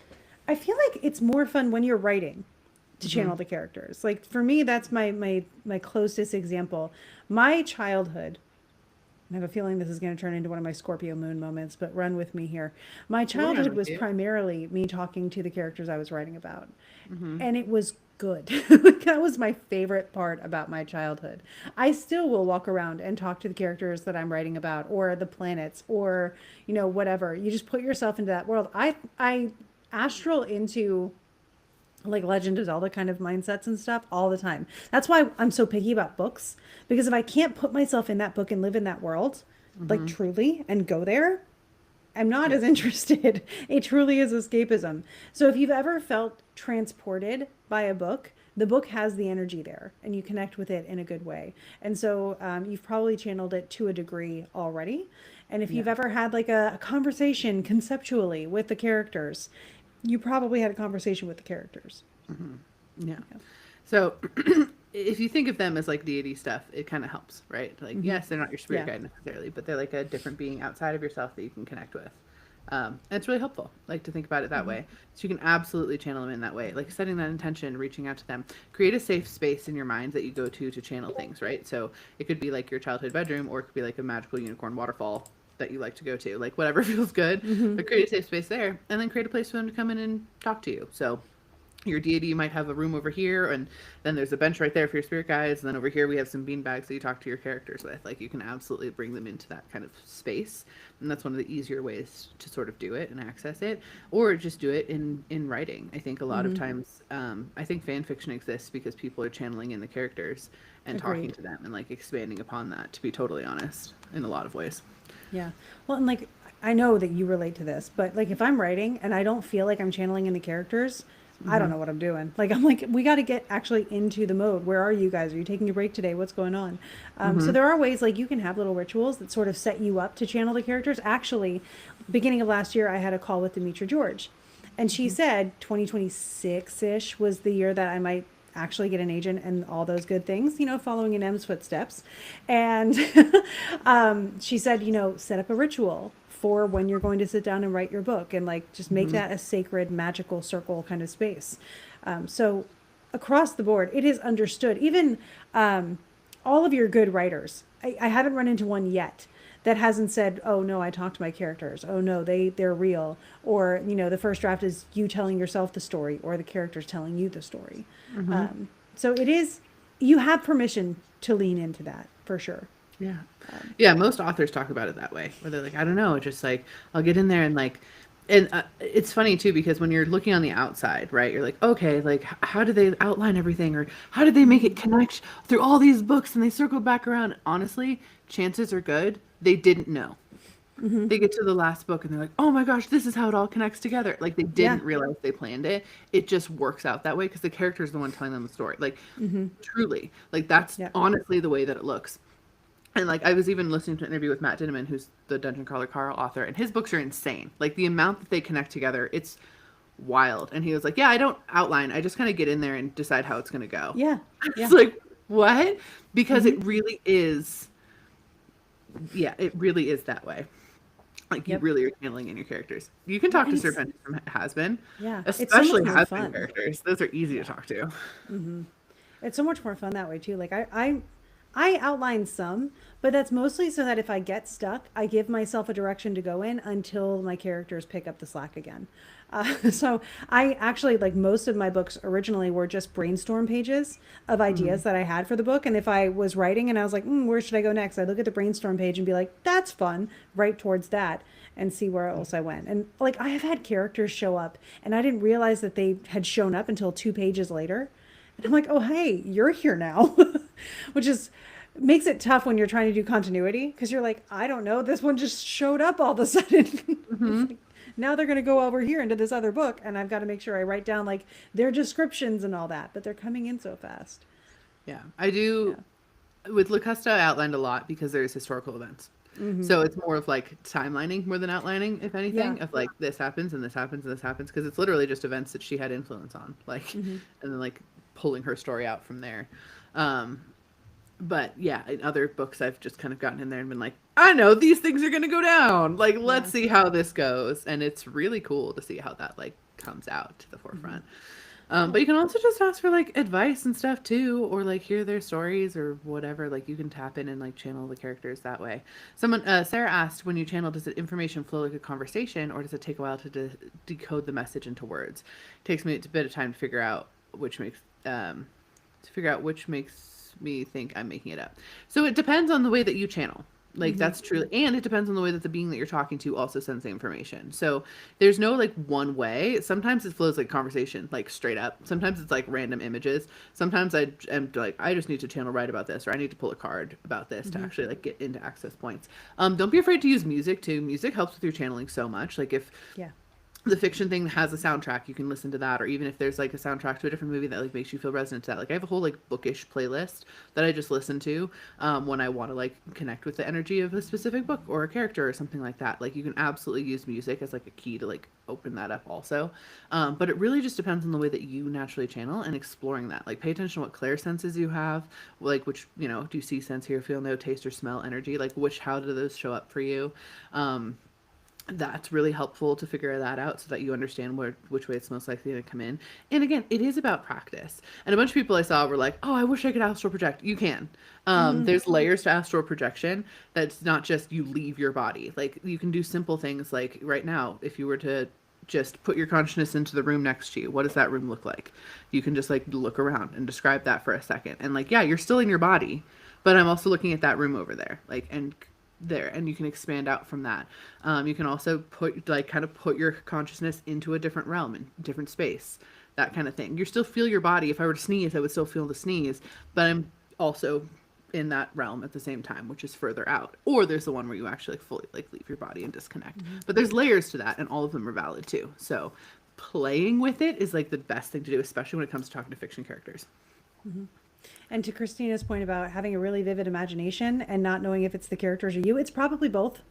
I feel like it's more fun when you're writing to channel the characters. Like for me, that's my closest example. My childhood, I have a feeling this is going to turn into one of my Scorpio moon moments, but run with me here. My We'll run childhood with was you. primarily me talking to the characters I was writing about. Mm-hmm. And it was good. That was my favorite part about my childhood. I still will walk around and talk to the characters that I'm writing about, or the planets, or whatever. You just put yourself into that world. I astral into like Legend of Zelda kind of mindsets and stuff all the time. That's why I'm so picky about books, because if I can't put myself in that book and live in that world, like truly, and go there, I'm not Yeah. as interested. It truly is escapism. So if you've ever felt transported by a book, the book has the energy there and you connect with it in a good way. And so you've probably channeled it to a degree already. And if Yeah. you've ever had like a conversation conceptually with the characters, you probably had a conversation with the characters. Yeah. Yeah. So if you think of them as like deity stuff, it kind of helps, right? Like, yes, they're not your spirit Yeah. guide necessarily, but they're like a different being outside of yourself that you can connect with. And it's really helpful, like to think about it that way. So you can absolutely channel them in that way, like setting that intention, reaching out to them. Create a safe space in your mind that you go to channel things, right? So it could be like your childhood bedroom, or it could be like a magical unicorn waterfall that you like to go to, like whatever feels good. But create a safe space there, and then create a place for them to come in and talk to you. So your deity might have a room over here, and then there's a bench right there for your spirit guides, and then over here we have some bean bags that you talk to your characters with. Like, you can absolutely bring them into that kind of space, and that's one of the easier ways to sort of do it and access it, or just do it in writing. I think a lot of times, I think fan fiction exists because people are channeling in the characters and talking Agreed. to them and like expanding upon that, to be totally honest, in a lot of ways. Yeah. Well, and like, I know that you relate to this, but like if I'm writing and I don't feel like I'm channeling in the characters, I don't know what I'm doing. Like, I'm like, we got to get actually into the mode. Where are you guys? Are you taking a break today? What's going on? So there are ways, like, you can have little rituals that sort of set you up to channel the characters. Actually, beginning of last year, I had a call with Demetra George, and she said 2026-ish was the year that I might actually get an agent and all those good things, following in M's footsteps. And she said, set up a ritual for when you're going to sit down and write your book, and like just make that a sacred magical circle kind of space. So across the board, it is understood. Even all of your good writers, I haven't run into one yet that hasn't said, oh no, I talked to my characters, oh no, they're real, or the first draft is you telling yourself the story, or the characters telling you the story. So it is, you have permission to lean into that for sure. Yeah. Yeah, most authors talk about it that way, where they're like, I don't know, just like, I'll get in there and like, and it's funny too, because when you're looking on the outside, right, you're like, okay, like, how did they outline everything? Or how did they make it connect through all these books and they circled back around? Honestly, chances are good they didn't know. They get to the last book and they're like, oh my gosh, this is how it all connects together. Like they Yeah. didn't realize they planned it. It just works out that way because the character is the one telling them the story. Like truly, like that's Yeah. honestly the way that it looks. And like I was even listening to an interview with Matt Dinneman, who's the Dungeon Crawler Carl author, and his books are insane. Like the amount that they connect together, it's wild. And he was like, yeah, I don't outline. I just kind of get in there and decide how it's going to go. Yeah. Yeah. It's like, what? Because it really is, yeah, it really is that way. Like you Yep. really are channeling in your characters. You can Yeah, talk and to it's Serpent from Has-Been, yeah, it's so much especially more Has-Been fun. characters. Those are easy to talk to. It's so much more fun that way too. Like I outline some, but that's mostly so that if I get stuck, I give myself a direction to go in until my characters pick up the slack again. So I actually like most of my books originally were just brainstorm pages of ideas that I had for the book. And if I was writing and I was like, where should I go next? I'd look at the brainstorm page and be like, that's fun, write towards that and see where else I went. And like I have had characters show up and I didn't realize that they had shown up until 2 pages later. And I'm like, oh, hey, you're here now, which is makes it tough when you're trying to do continuity because you're like, I don't know, this one just showed up all of a sudden. It's like, now they're going to go over here into this other book, and I've got to make sure I write down like their descriptions and all that, but they're coming in so fast. Yeah, I do. With Locusta, I outlined a lot because there's historical events. So it's more of like timelining more than outlining, if anything, Yeah. of like this happens and this happens and this happens because it's literally just events that she had influence on, like, and then like pulling her story out from there. Um, but yeah, in other books, I've just kind of gotten in there and been like, I know these things are going to go down. Like, let's see how this goes. And it's really cool to see how that like comes out to the forefront. But you can also just ask for like advice and stuff too, or like hear their stories or whatever. Like you can tap in and like channel the characters that way. Someone, Sarah asked, when you channel, does the information flow like a conversation, or does it take a while to decode the message into words? It takes me a bit of time to figure out which makes me think I'm making it up. So it depends on the way that you channel. Like that's true. And it depends on the way that the being that you're talking to also sends the information. So there's no like one way. Sometimes it flows like conversation, like straight up. Sometimes it's like random images. Sometimes I am like, I just need to channel right about this, or I need to pull a card about this to actually like get into access points. Don't be afraid to use music too. Music helps with your channeling so much. Like if Yeah. the fiction thing has a soundtrack, you can listen to that, or even if there's like a soundtrack to a different movie that like makes you feel resonant to that. Like I have a whole like bookish playlist that I just listen to when I want to like connect with the energy of a specific book or a character or something like that. Like you can absolutely use music as like a key to like open that up also. But it really just depends on the way that you naturally channel and exploring that. Like pay attention to what clair senses you have, like which, you know, do you see, sense, hear, feel, know, taste, or smell energy? Like how do those show up for you? That's really helpful to figure that out so that you understand which way it's most likely to come in. And again, it is about practice. And a bunch of people I saw were like, oh, I wish I could astral project. You can. There's layers to astral projection. That's not just you leave your body. Like you can do simple things like right now, if you were to just put your consciousness into the room next to you, what does that room look like? You can just like look around and describe that for a second. And like, yeah, you're still in your body, but I'm also looking at that room over there. Like, and there, and you can expand out from that. You can also put your consciousness into a different realm and different space, that kind of thing. You still feel your body. If I were to sneeze, I would still feel the sneeze, but I'm also in that realm at the same time, which is further out. Or there's the one where you actually fully like leave your body and disconnect. But there's layers to that, and all of them are valid too. So playing with it is like the best thing to do, especially when it comes to talking to fiction characters. And to Christina's point about having a really vivid imagination and not knowing if it's the characters or you, it's probably both.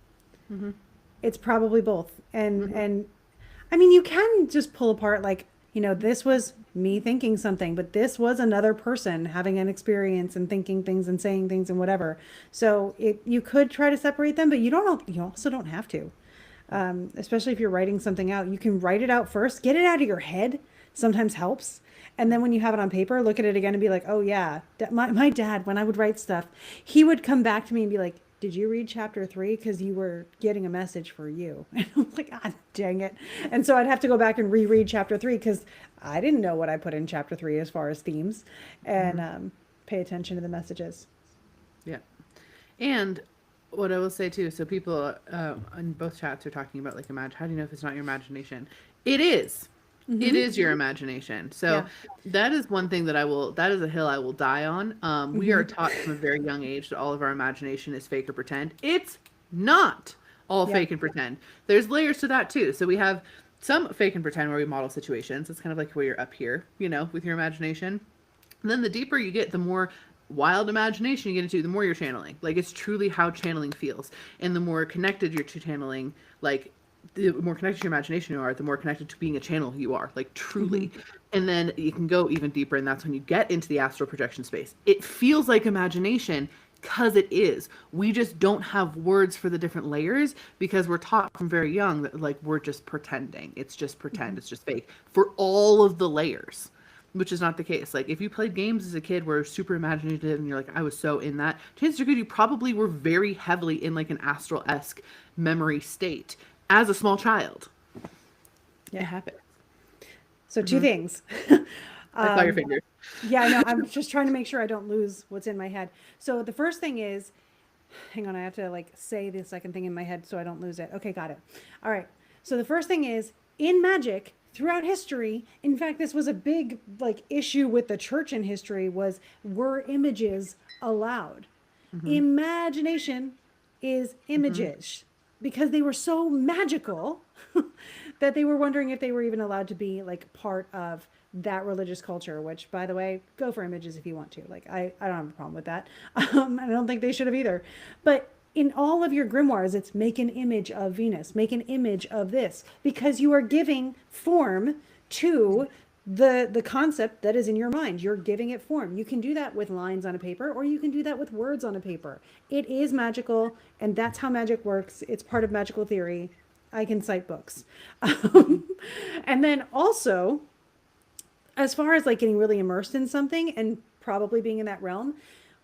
It's probably both. And I mean, you can just pull apart like, you know, this was me thinking something, but this was another person having an experience and thinking things and saying things and whatever. So you could try to separate them, but you also don't have to. Especially if you're writing something out, you can write it out first, get it out of your head. Sometimes helps. And then when you have it on paper, look at it again and be like, oh yeah, my dad, when I would write stuff, he would come back to me and be like, did you read chapter 3? Because you were getting a message for you. And I'm like, ah, dang it. And so I'd have to go back and reread chapter 3 because I didn't know what I put in chapter 3 as far as themes, and pay attention to the messages. Yeah. And what I will say too, so people in both chats are talking about like, how do you know if it's not your imagination? It is. It is your imagination. So that is one thing that that is a hill I will die on. We are taught from a very young age that all of our imagination is fake or pretend. It's not. all Yep. fake and pretend. There's layers to that too. So we have some fake and pretend where we model situations. It's kind of like where you're up here, with your imagination. And then the deeper you get, the more wild imagination you get into, the more you're channeling. Like it's truly how channeling feels. And the more connected you're to channeling, like the more connected to your imagination you are, the more connected to being a channel you are, like truly. And then you can go even deeper, and that's when you get into the astral projection space. It feels like imagination because it is. We just don't have words for the different layers because we're taught from very young that like we're just pretending. It's just pretend, it's just fake for all of the layers, which is not the case. Like if you played games as a kid where super imaginative and you're like, I was so in that, chances are good you probably were very heavily in like an astral-esque memory state as a small child. Yeah. It happens. So two things. I saw your fingers. Yeah, I know. I'm just trying to make sure I don't lose what's in my head. So the first thing is, hang on, I have to like say the second thing in my head so I don't lose it. Okay, got it. All right. So the first thing is in magic throughout history. In fact, this was a big like issue with the church in history was were images allowed? Imagination is images because they were so magical that they were wondering if they were even allowed to be like part of that religious culture, which by the way, go for images if you want to. Like I don't have a problem with that. I don't think they should have either. But in all of your grimoires, it's make an image of Venus, make an image of this, because you are giving form to the concept that is in your mind. You're giving it form. You can do that with lines on a paper, or you can do that with words on a paper. It is magical, and that's how magic works. It's part of magical theory. I can cite books. And then also, as far as like getting really immersed in something and probably being in that realm,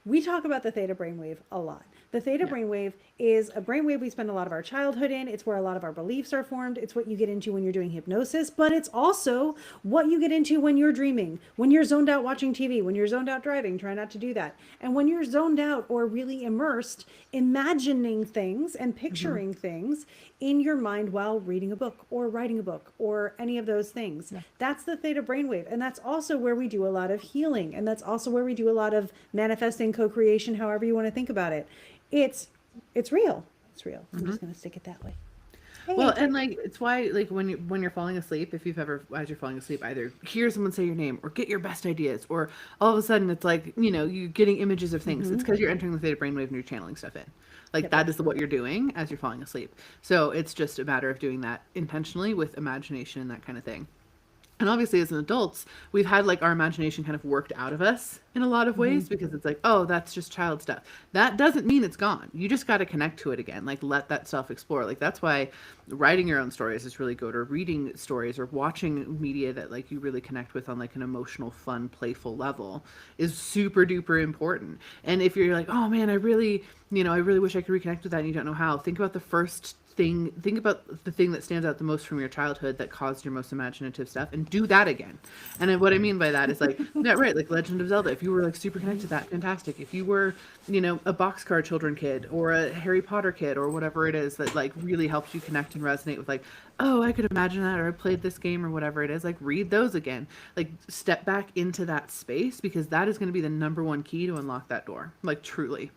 we talk about the theta brainwave a lot. The theta brainwave is a brainwave we spend a lot of our childhood in. It's where a lot of our beliefs are formed. It's what you get into when you're doing hypnosis, but it's also what you get into when you're dreaming, when you're zoned out watching TV, when you're zoned out driving, try not to do that. And when you're zoned out or really immersed, imagining things and picturing things in your mind while reading a book or writing a book or any of those things. Yeah. That's the theta brainwave. And that's also where we do a lot of healing. And that's also where we do a lot of manifesting, co-creation, however you want to think about it. It's real. It's real. I'm just going to stick it that way. Hey. Well, and like it's why like when you're falling asleep, if you've ever as you're falling asleep, either hear someone say your name or get your best ideas, or all of a sudden it's like you're getting images of things. It's because you're entering the theta brainwave and you're channeling stuff in. Like that is what you're doing as you're falling asleep. So it's just a matter of doing that intentionally with imagination and that kind of thing. And obviously as adults, we've had like our imagination kind of worked out of us in a lot of ways because it's like, oh, that's just child stuff. That doesn't mean it's gone. You just got to connect to it again. Like let that self explore. Like that's why writing your own stories is really good, or reading stories or watching media that like you really connect with on like an emotional, fun, playful level is super duper important. And if you're like, oh man, I really wish I could reconnect with that and you don't know how, think about the thing that stands out the most from your childhood that caused your most imaginative stuff and do that again. And then what I mean by that is like, yeah, right, like Legend of Zelda. If you were like super connected to that, fantastic. If you were, a Boxcar Children kid or a Harry Potter kid or whatever it is that like really helps you connect and resonate with like, oh, I could imagine that, or I played this game or whatever it is, like read those again. Like step back into that space because that is going to be the number one key to unlock that door. Like truly.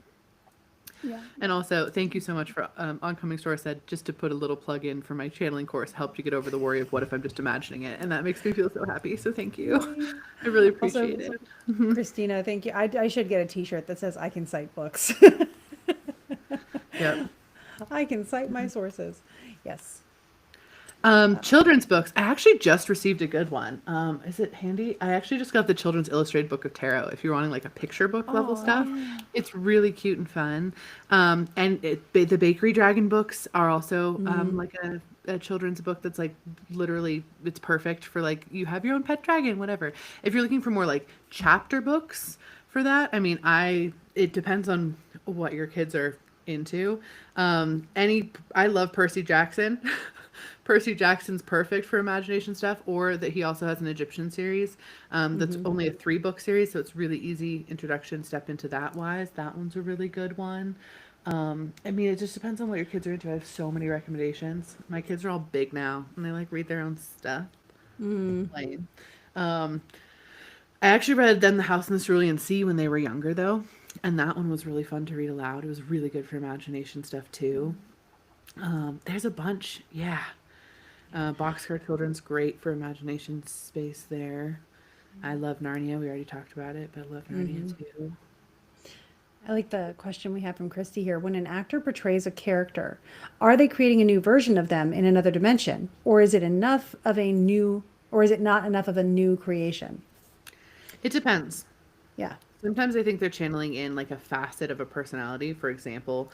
Yeah. And also, thank you so much for Oncoming Store said, just to put a little plug in for my channeling course, helped you get over the worry of what if I'm just imagining it. And that makes me feel so happy. So thank you. I really appreciate it. Christina, thank you. I should get a t-shirt that says I can cite books. Yep. I can cite my sources. Yes. Children's books. I actually just received a good one. Is it handy? I actually just got the Children's Illustrated Book of Tarot. If you're wanting like a picture book level stuff, it's really cute and fun. And the Bakery Dragon books are also like a children's book that's like literally it's perfect for like you have your own pet dragon, whatever. If you're looking for more like chapter books for that, I mean, it depends on what your kids are into. I love Percy Jackson. Percy Jackson's perfect for imagination stuff, or that he also has an Egyptian series that's only a 3-book series, so it's really easy introduction, step into that wise. That one's a really good one. I mean, it just depends on what your kids are into. I have so many recommendations. My kids are all big now, and they like read their own stuff. Like, I actually read Then the House in the Cerulean Sea when they were younger, though, and that one was really fun to read aloud. It was really good for imagination stuff, too. There's a bunch. Yeah. Boxcar Children's great for imagination space there. I love Narnia. We already talked about it, but I love Narnia Hmm. too. I like the question we have from Christy here. When an actor portrays a character, are they creating a new version of them in another dimension, or is it enough of a new, or is it not enough of a new creation? It depends. Yeah. Sometimes I think they're channeling in like a facet of a personality. For example,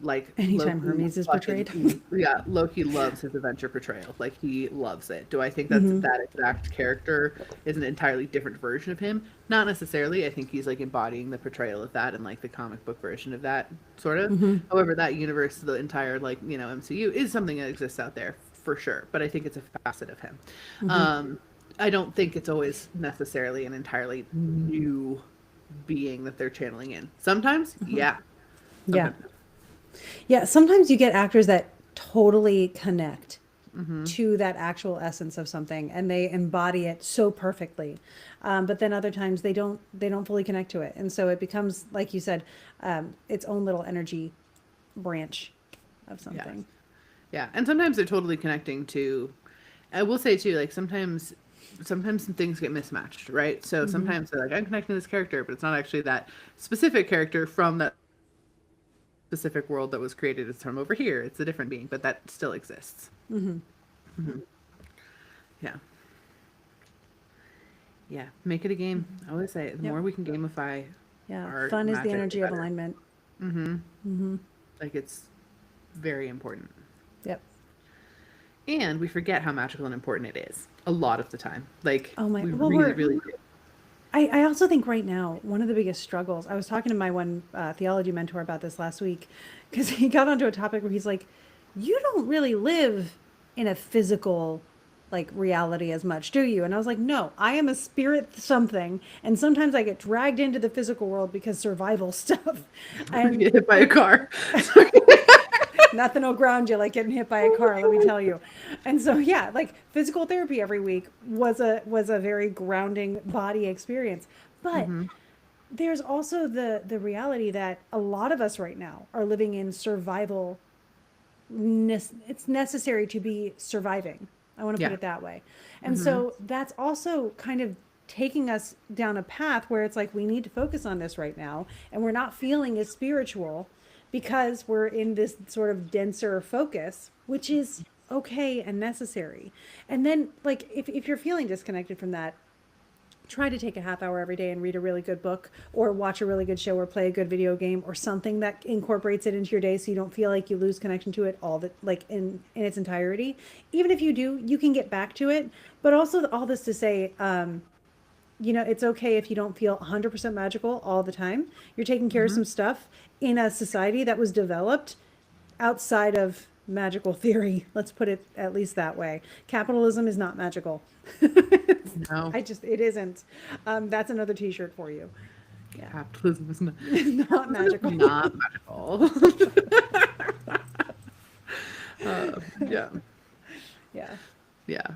like Anytime Loki Hermes is portrayed. fucking yeah, Loki loves his adventure portrayal. Like he loves it. Do I think that's Hmm. that exact character is an entirely different version of him? Not necessarily. I think he's like embodying the portrayal of that and like the comic book version of that sort of. Hmm. However, that universe, the entire like, MCU is something that exists out there for sure. But I think it's a facet of him. Hmm. Um I don't think it's always necessarily an entirely new being that they're channeling in. Sometimes, yeah. Yeah. Sometimes. Yeah. Sometimes you get actors that totally connect Mm-hmm. to that actual essence of something and they embody it so perfectly. But then other times they don't fully connect to it. And so it becomes, like you said, its own little energy branch of Yes. something. Yeah. And sometimes they're totally connecting to, I will say too, like sometimes some things get mismatched, right? So Hmm. sometimes they're like, I'm connecting to this character, but it's not actually that specific character from that specific world that was created. It's from over here. It's a different being, but that still exists. Hmm. Hmm. Yeah. Yeah. Make it a game. I always say the Yep. more we can gamify Yeah. our Fun is the magic, the energy of better. alignment. Mm-hmm. Hmm. Like it's very important. Yep. And we forget how magical and important it is a lot of the time. Like Oh my. we Well, really, really do. I also think right now, one of the biggest struggles, I was talking to my one theology mentor about this last week because he got onto a topic where he's like, you don't really live in a physical like reality as much, do you? And I was like, no, I am a spirit something. And sometimes I get dragged into the physical world because survival stuff. And Get hit by a like, car. nothing will ground you like getting hit by a car, let me tell you. And so yeah, like physical therapy every week was a very grounding body experience. But Hmm. there's also the reality that a lot of us right now are living in survival. It's necessary to be surviving. I want to put Yeah. it that way. And Hmm. so that's also kind of taking us down a path where it's like we need to focus on this right now and we're not feeling as spiritual because we're in this sort of denser focus, which is okay and necessary. And then like if you're feeling disconnected from that, try to take a half hour every day and read a really good book or watch a really good show or play a good video game or something that incorporates it into your day so you don't feel like you lose connection to it all the like in its entirety. Even if you do, you can get back to it. But also all this to say, it's okay if you don't feel 100% magical all the time. You're taking care of Hmm. some stuff in a society that was developed outside of magical theory. Let's put it at least that way. Capitalism is not magical. No, It isn't. That's another T-shirt for you. Yeah, capitalism is not, not capitalism is magical. not magical. Yeah. Yeah. Yeah.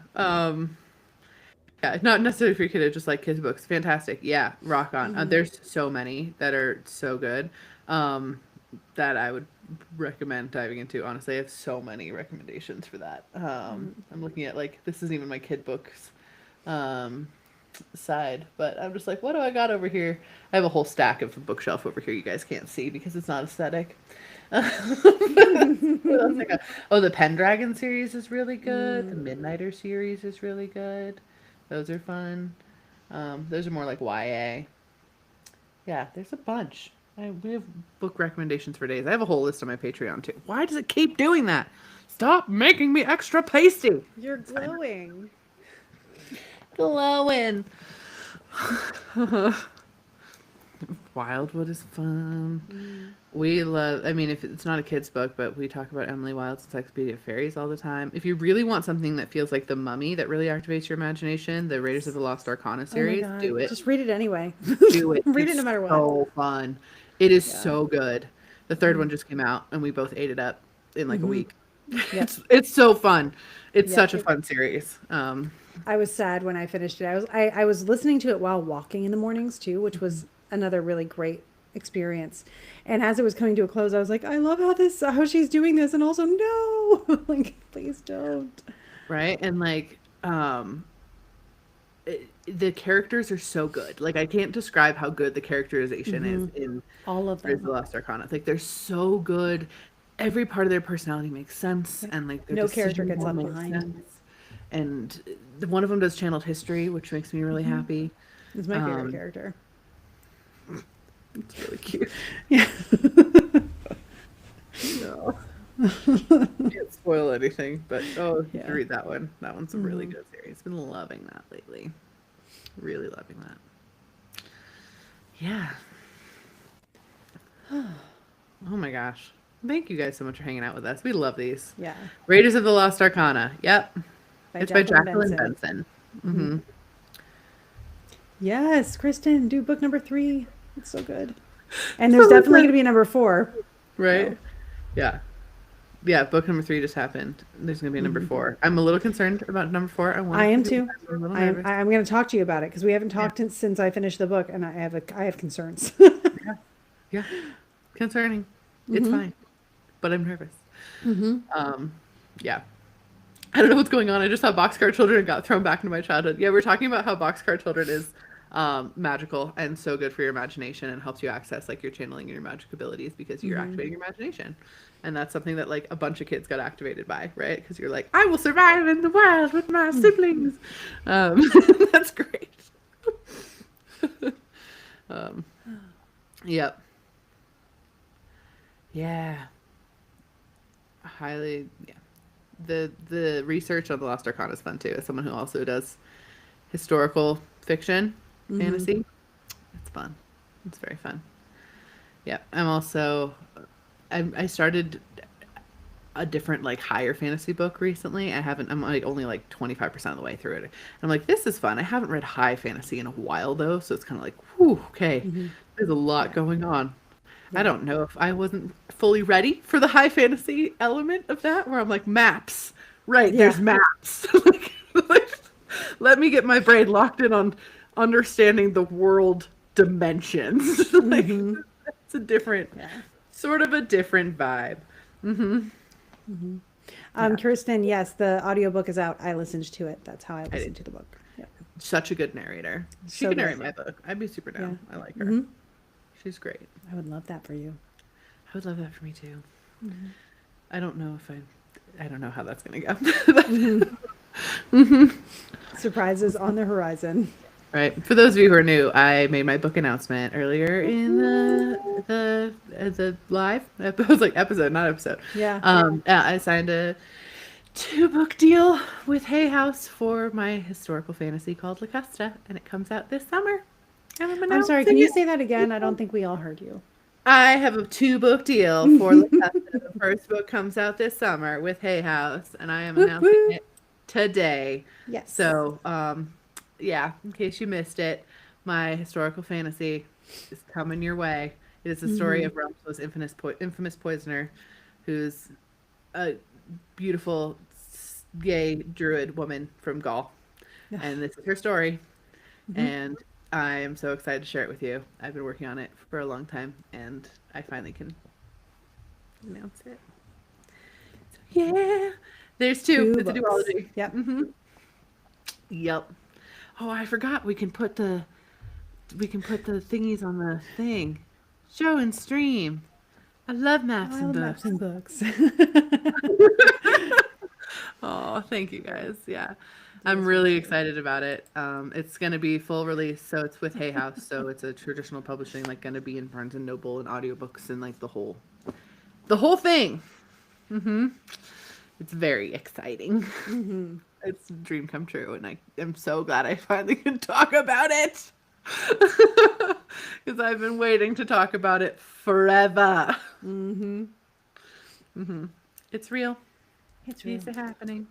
Yeah, not necessarily for your kid, just like kids' books. Fantastic. Yeah, rock on. Hmm. There's so many that are so good um, that I would recommend diving into. Honestly, I have so many recommendations for that. I'm looking at like this isn't even my kid books um, side, but I'm just like, what do I got over here? I have a whole stack of a bookshelf over here. You guys can't see because it's not aesthetic. What else I got? Oh, the Pendragon series is really good. The Mm. Midnighter series is really good. Those are fun. Those are more like YA. Yeah, there's a bunch. We have book recommendations for days. I have a whole list on my Patreon too. Why does it keep doing that? Stop making me extra pasty. You're Sign up. glowing. Glowing. Wildwood is fun. Mm. We love, I mean, if it's not a kid's book, but we talk about Emily Wilde's Encyclopedia of Fairies all the time. If you really want something that feels like The Mummy that really activates your imagination, the Raiders of the Lost Arcana Oh my series, God. do it. Just read it anyway. Do it. Read it no It's matter what. so fun. It is Yeah. so good. The third one just came out and we both ate it up in like a Hmm. week. Yep. It's so fun. It's Yep. such a fun series. I was sad when I finished it. I was listening to it while walking in the mornings too, which was another really great experience. And as it was coming to a close, I was like, I love how she's doing this, and also no, like please don't. Right? And like the characters are so good. Like I can't describe how good the characterization is in All of Raiders of them. the Lost Arcana. Like they're so good. Every part of their personality makes sense, and like their No character decisions gets all left make behind. sense. And one of them does channeled history, which makes me really happy. It's my favorite Um, character. it's really cute. Yeah. No, can't spoil anything, but Yeah. read that one. That one's a really good series. Been loving that lately. Really loving that. Yeah. Oh my gosh. Thank you guys so much for hanging out with us. We love these. Yeah. Raiders of the Lost Arcana. Yep. By It's by Jacqueline Jacqueline Benson. Benson. Yes, Kristen, do book number 3. It's so good. And there's definitely going to be a number 4. Right? So. Yeah. Yeah, book number 3 just happened. There's going to be a number 4. I'm a little concerned about number 4. I am too. I'm a little I'm nervous. going to talk to you about it because we haven't talked since I finished the book, and I have concerns. Yeah. Concerning. It's fine. But I'm nervous. Yeah. I don't know what's going on. I just saw Boxcar Children and got thrown back into my childhood. Yeah, we're talking about how Boxcar Children is magical and so good for your imagination and helps you access like your channeling and your magic abilities because you're activating your imagination. And that's something that like a bunch of kids got activated by, right? Because you're like, I will survive in the wild with my siblings. That's great. Yep. Yeah. Highly, yeah. The research on the Lost Arcana is fun too. As someone who also does historical fiction, fantasy, it's fun. It's very fun. Yeah, I started a different like higher fantasy book recently. I'm like only like 25% of the way through it. I'm like, this is fun. I haven't read high fantasy in a while though, so it's kind of like, whew, okay, there's a lot going on. I don't know if I wasn't fully ready for the high fantasy element of that, where I'm like, maps. Right, there's maps. like, let me get my brain locked in on understanding the world dimensions. Like, it's a different, sort of a different vibe. Kirsten, yes, the audiobook is out. I listened to it. That's how I listened to the book. Yep. Such a good narrator. She So can good. narrate my book. I'd be super down. I like her. She's great. I would love that for you. I would love that for me too. I don't know how that's gonna go. Surprises on the horizon. Right. For those of you who are new, I made my book announcement earlier in the live. It was like episode, not episode. Yeah. I signed a 2-book deal with Hay House for my historical fantasy called Locusta, and it comes out this summer. And I'm sorry, can you say that again? I don't think we all heard you. I have a 2-book deal for Locusta. The first book comes out this summer with Hay House, and I am announcing it today. Yes. So, yeah, in case you missed it, my historical fantasy is coming your way. It is the story of Rumslo's infamous poisoner, who's a beautiful gay druid woman from Gaul. And this is her story. And I am so excited to share it with you. I've been working on it for a long time, and I finally can announce it. So, yeah, there's 2. It's a duology. Yep. Yep. Oh, I forgot. We can put the thingies on the thing. Show and stream. I love maps and books. Maps and books. Oh, thank you guys. Yeah. I'm really excited about it. It's going to be full release, so it's with Hay House, so it's a traditional publishing, like going to be in Barnes and Noble and audiobooks and like the whole thing. It's very exciting. It's a dream come true, and I am so glad I finally can talk about it. Because I've been waiting to talk about it forever. It's real. It's real. It's happening.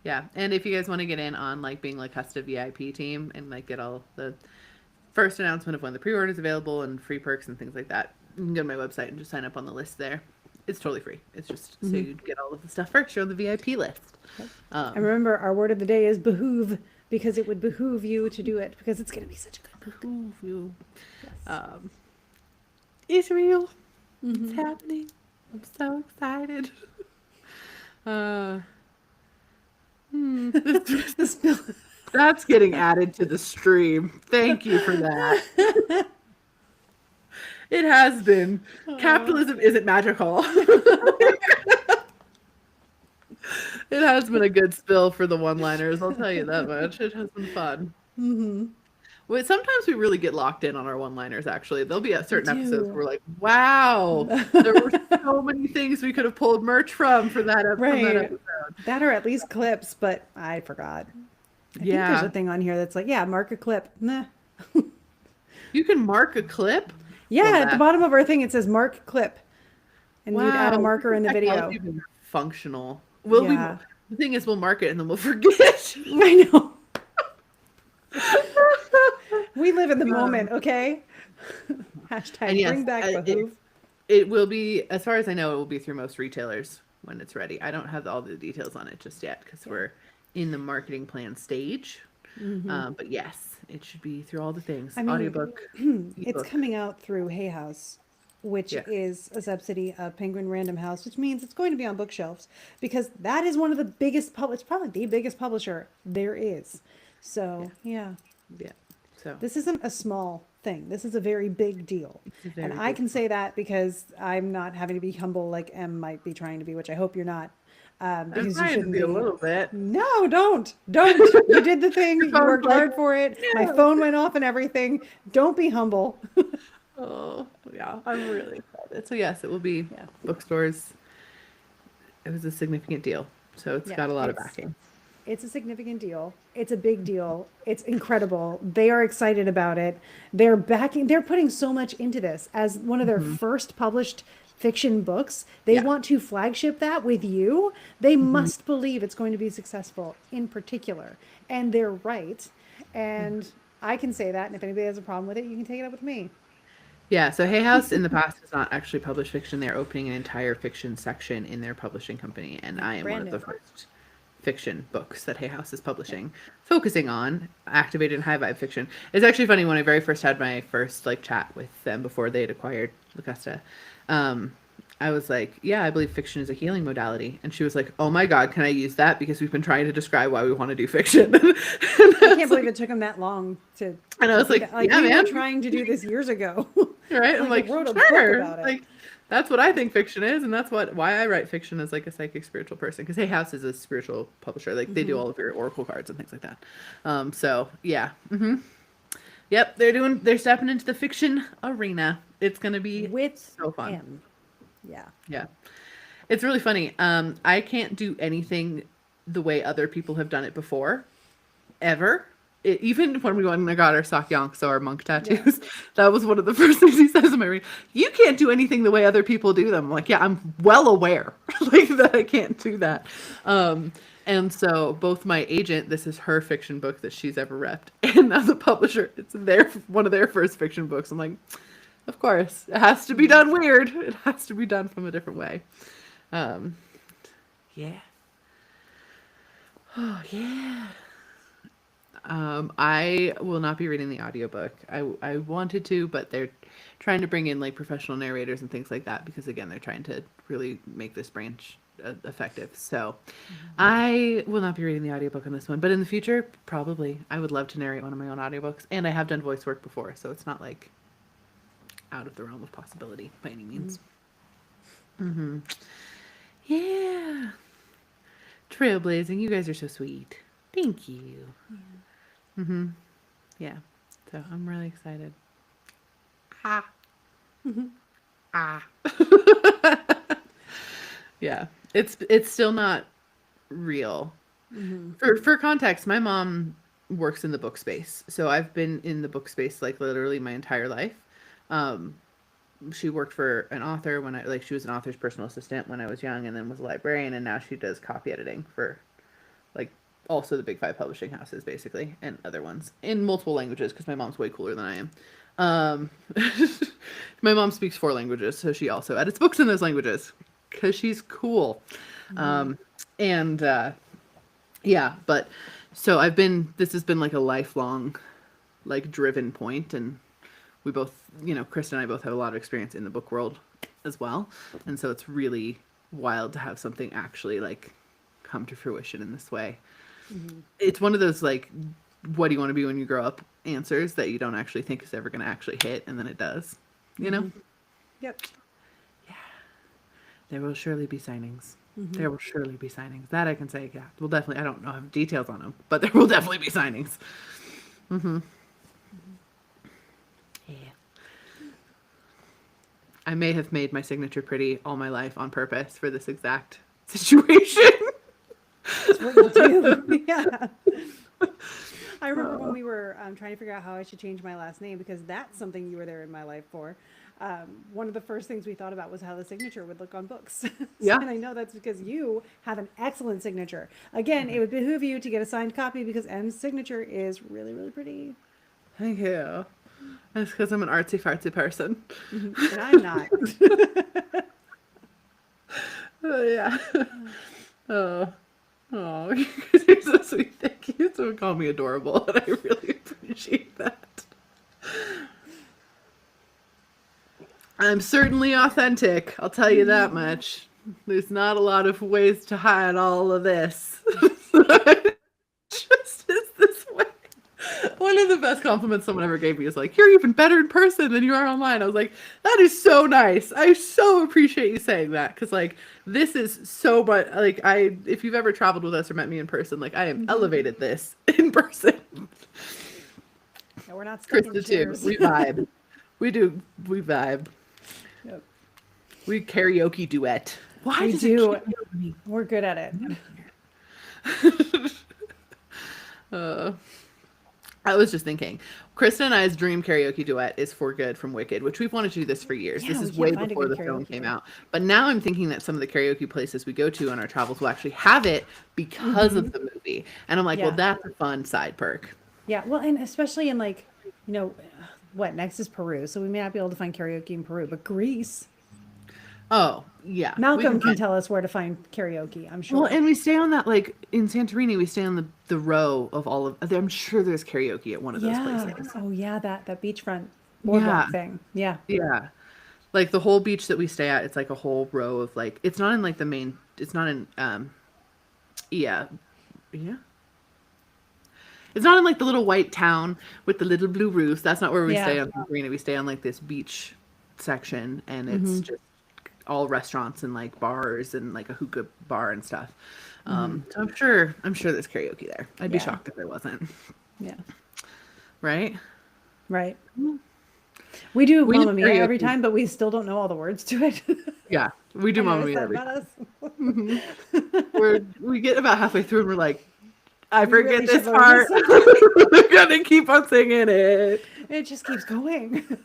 Yeah, and if you guys want to get in on like being like Custa VIP team and like get all the first announcement of when the pre-order is available and free perks and things like that, you can go to my website and just sign up on the list there. It's totally free. It's just so you get all of the stuff first. You're on the VIP list. And remember, our word of the day is behoove, because it would behoove you to do it, because it's going to be such a good book. Behoove you. Yes. It's real. It's Mm-hmm. happening. I'm so excited. Uh, this, The spill. that's getting added to the stream. Thank you for that. It has been. Oh. Capitalism isn't magical. It has been a good spill for the one-liners, I'll tell you that much. It has been fun. Mm-hmm. Well, sometimes we really get locked in on our one-liners, actually. There'll be We certain episodes do. where we're like, wow, there were so many things we could have pulled merch from that Right. episode. That or at least clips, but I forgot. I think there's a Yeah. thing on here that's like, yeah, mark a clip. Nah. You can mark a clip? Well, Yeah, at the that, bottom of our thing it says mark clip. And you'd add a wow, when marker is in the technology video. even functional? Yeah. The thing is, we'll mark it and then we'll forget. I know. We live in the moment, Um, okay? and Hashtag yes, bring back behoove. it will be, as far as I know, it will be through most retailers when it's ready. I don't have all the details on it just yet because Yeah. we're in the marketing plan stage. Mm-hmm. But yes, it should be through all the things. I mean, Audiobook, it's ebook. coming out through Hay House, which Yeah. is a subsidy of Penguin Random House, which means it's going to be on bookshelves because that is one of the biggest it's probably the biggest publisher there is. Yeah. So, yeah, Yeah. So this isn't a small thing. This is a very big deal. it's a And very I big can say that because I'm not having to be humble like M might be trying to be, which I hope you're not, I'm because you trying to shouldn't be a be. little bit. No, don't. Don't. You did the thing. Your You phone's worked like, hard for it. My no. phone went off and everything. Don't be humble. Oh, yeah, I'm really excited. So yes, it will be Yeah. bookstores. It was a significant deal. So it's Yeah. got a lot of It's backing. it's a significant deal. It's a big deal. It's incredible. They are excited about it. They're backing, they're putting so much into this as one of their Hmm. first published fiction books. They Yeah. want to flagship that with you. They Hmm. must believe it's going to be successful in particular. And they're right. And I can say that. And if anybody has a problem with it, you can take it up with me. Yeah, so Hay House in the past has not actually published fiction. They're opening an entire fiction section in their publishing company, and Yeah, I am one brand of the new. first fiction books that Hay House is Yeah. publishing, focusing on activated and high vibe fiction. It's actually funny when I very first had my first like chat with them before they had acquired Lucasta. Um, I was like, "Yeah, I believe fiction is a healing modality," and she was like, "Oh my God, can I use that? Because we've been trying to describe why we want to do fiction." I can't believe it took them that long And I to was think like, that. Like "Yeah, we were man, trying to do this years ago. right?" I'm Like like, wrote a book "Sure." about it. Like that's what I think fiction is, and that's why I write fiction as like a psychic spiritual person. Because Hay House is a spiritual publisher. Like they do all of your oracle cards and things like that. So yeah, yep, they're stepping into the fiction arena. It's gonna be With so fun. M. Yeah. Yeah, it's really funny. I can't do anything the way other people have done it before, ever. Even when we went and I got our Sakyong, so our monk Yeah. tattoos, that was one of the first things he says in my reading. You can't do anything the way other people do them. I'm like, yeah, I'm well aware like that I can't do that. And so both my agent, this is her fiction book that she's ever repped, and now the publisher, it's one of their first fiction books. I'm like, of course, it has to be done weird. It has to be done from a different way. Um, yeah. Oh yeah. I will not be reading the audiobook. I wanted to, but they're trying to bring in like professional narrators and things like that because again, they're trying to really make this branch effective. So, I will not be reading the audiobook on this one, but in the future, probably. I would love to narrate one of my own audiobooks, and I have done voice work before, so it's not like out of the realm of possibility by any means. Yeah. Trailblazing, you guys are so sweet. Thank you. Yeah. So I'm really excited. Ah. Ah. Yeah. It's still not real. For context, my mom works in the book space. So I've been in the book space like literally my entire life. Um, she worked for an author when she was an author's personal assistant when I was young and then was a librarian and now she does copy editing for like also the big five publishing houses basically and other ones in multiple languages because my mom's way cooler than I am. Um, my mom speaks 4 languages, so she also edits books in those languages because she's cool. And yeah, but so this has been like a lifelong like driven point and we both, Kristen and I both have a lot of experience in the book world as well. And so it's really wild to have something actually like come to fruition in this way. It's one of those like, what do you want to be when you grow up answers that you don't actually think is ever going to actually hit. And then it does, Yep. There will surely be signings. There will surely be signings. That I can say. Yeah, we'll definitely. I don't know have details on them, but there will definitely be signings. Yeah. I may have made my signature pretty all my life on purpose for this exact situation. That's what you do. Yeah. I remember when we were trying to figure out how I should change my last name, because that's something you were there in my life for. One of the first things we thought about was how the signature would look on books. Yeah. And I know that's because you have an excellent signature. Again, it would behoove you to get a signed copy because M's signature is really, really pretty. Thank you. That's because I'm an artsy fartsy person. And I'm not. Oh yeah. Oh, you're so sweet. Thank you. Someone called me adorable, and I really appreciate that. I'm certainly authentic. I'll tell you that much. There's not a lot of ways to hide all of this. Just is this way. One of the best compliments someone ever gave me is like, "You're even better in person than you are online." I was like, "That is so nice. I so appreciate you saying that." Because like, this is so much like if you've ever traveled with us or met me in person, like I am elevated this in person. No, we're not stuck in Krista too. chairs. We vibe. We vibe. Yep. We karaoke duet. Why We does do. it keep me? We're good at it. I was just thinking, Kristen and I's dream karaoke duet is For Good from Wicked, which we've wanted to do this for years. Yeah, This we is can't way find a before good the film karaoke came one. out. But now I'm thinking that some of the karaoke places we go to on our travels will actually have it because of the movie. And I'm like, well, Yeah. that's a fun side perk. Yeah, well, and especially in like, what next is Peru, so we may not be able to find karaoke in Peru, but Greece. Oh, yeah. Malcolm can tell us where to find karaoke, I'm sure. Well, and we stay on that, like, in Santorini, we stay on the row of all of, I'm sure there's karaoke at one of those places. Oh yeah, that beachfront boardwalk Yeah. thing. Yeah. Yeah. Like the whole beach that we stay at, it's like a whole row of like, it's not in like the main, it's not in, yeah. It's not in like the little white town with the little blue roofs. That's not where we stay on Santorini. We stay on like this beach section, and it's just all restaurants and like bars and like a hookah bar and stuff. So I'm sure there's karaoke there. I'd be shocked if there wasn't. Yeah. Right? Right. We do We Mamma do Mia every karaoke. time, but we still don't know all the words to it. Yeah. We do I Mamma noticed Mia that every about time. us. We get about halfway through and we're like, I We forget really this should learn part. this. We're gonna keep on singing it. It just keeps going.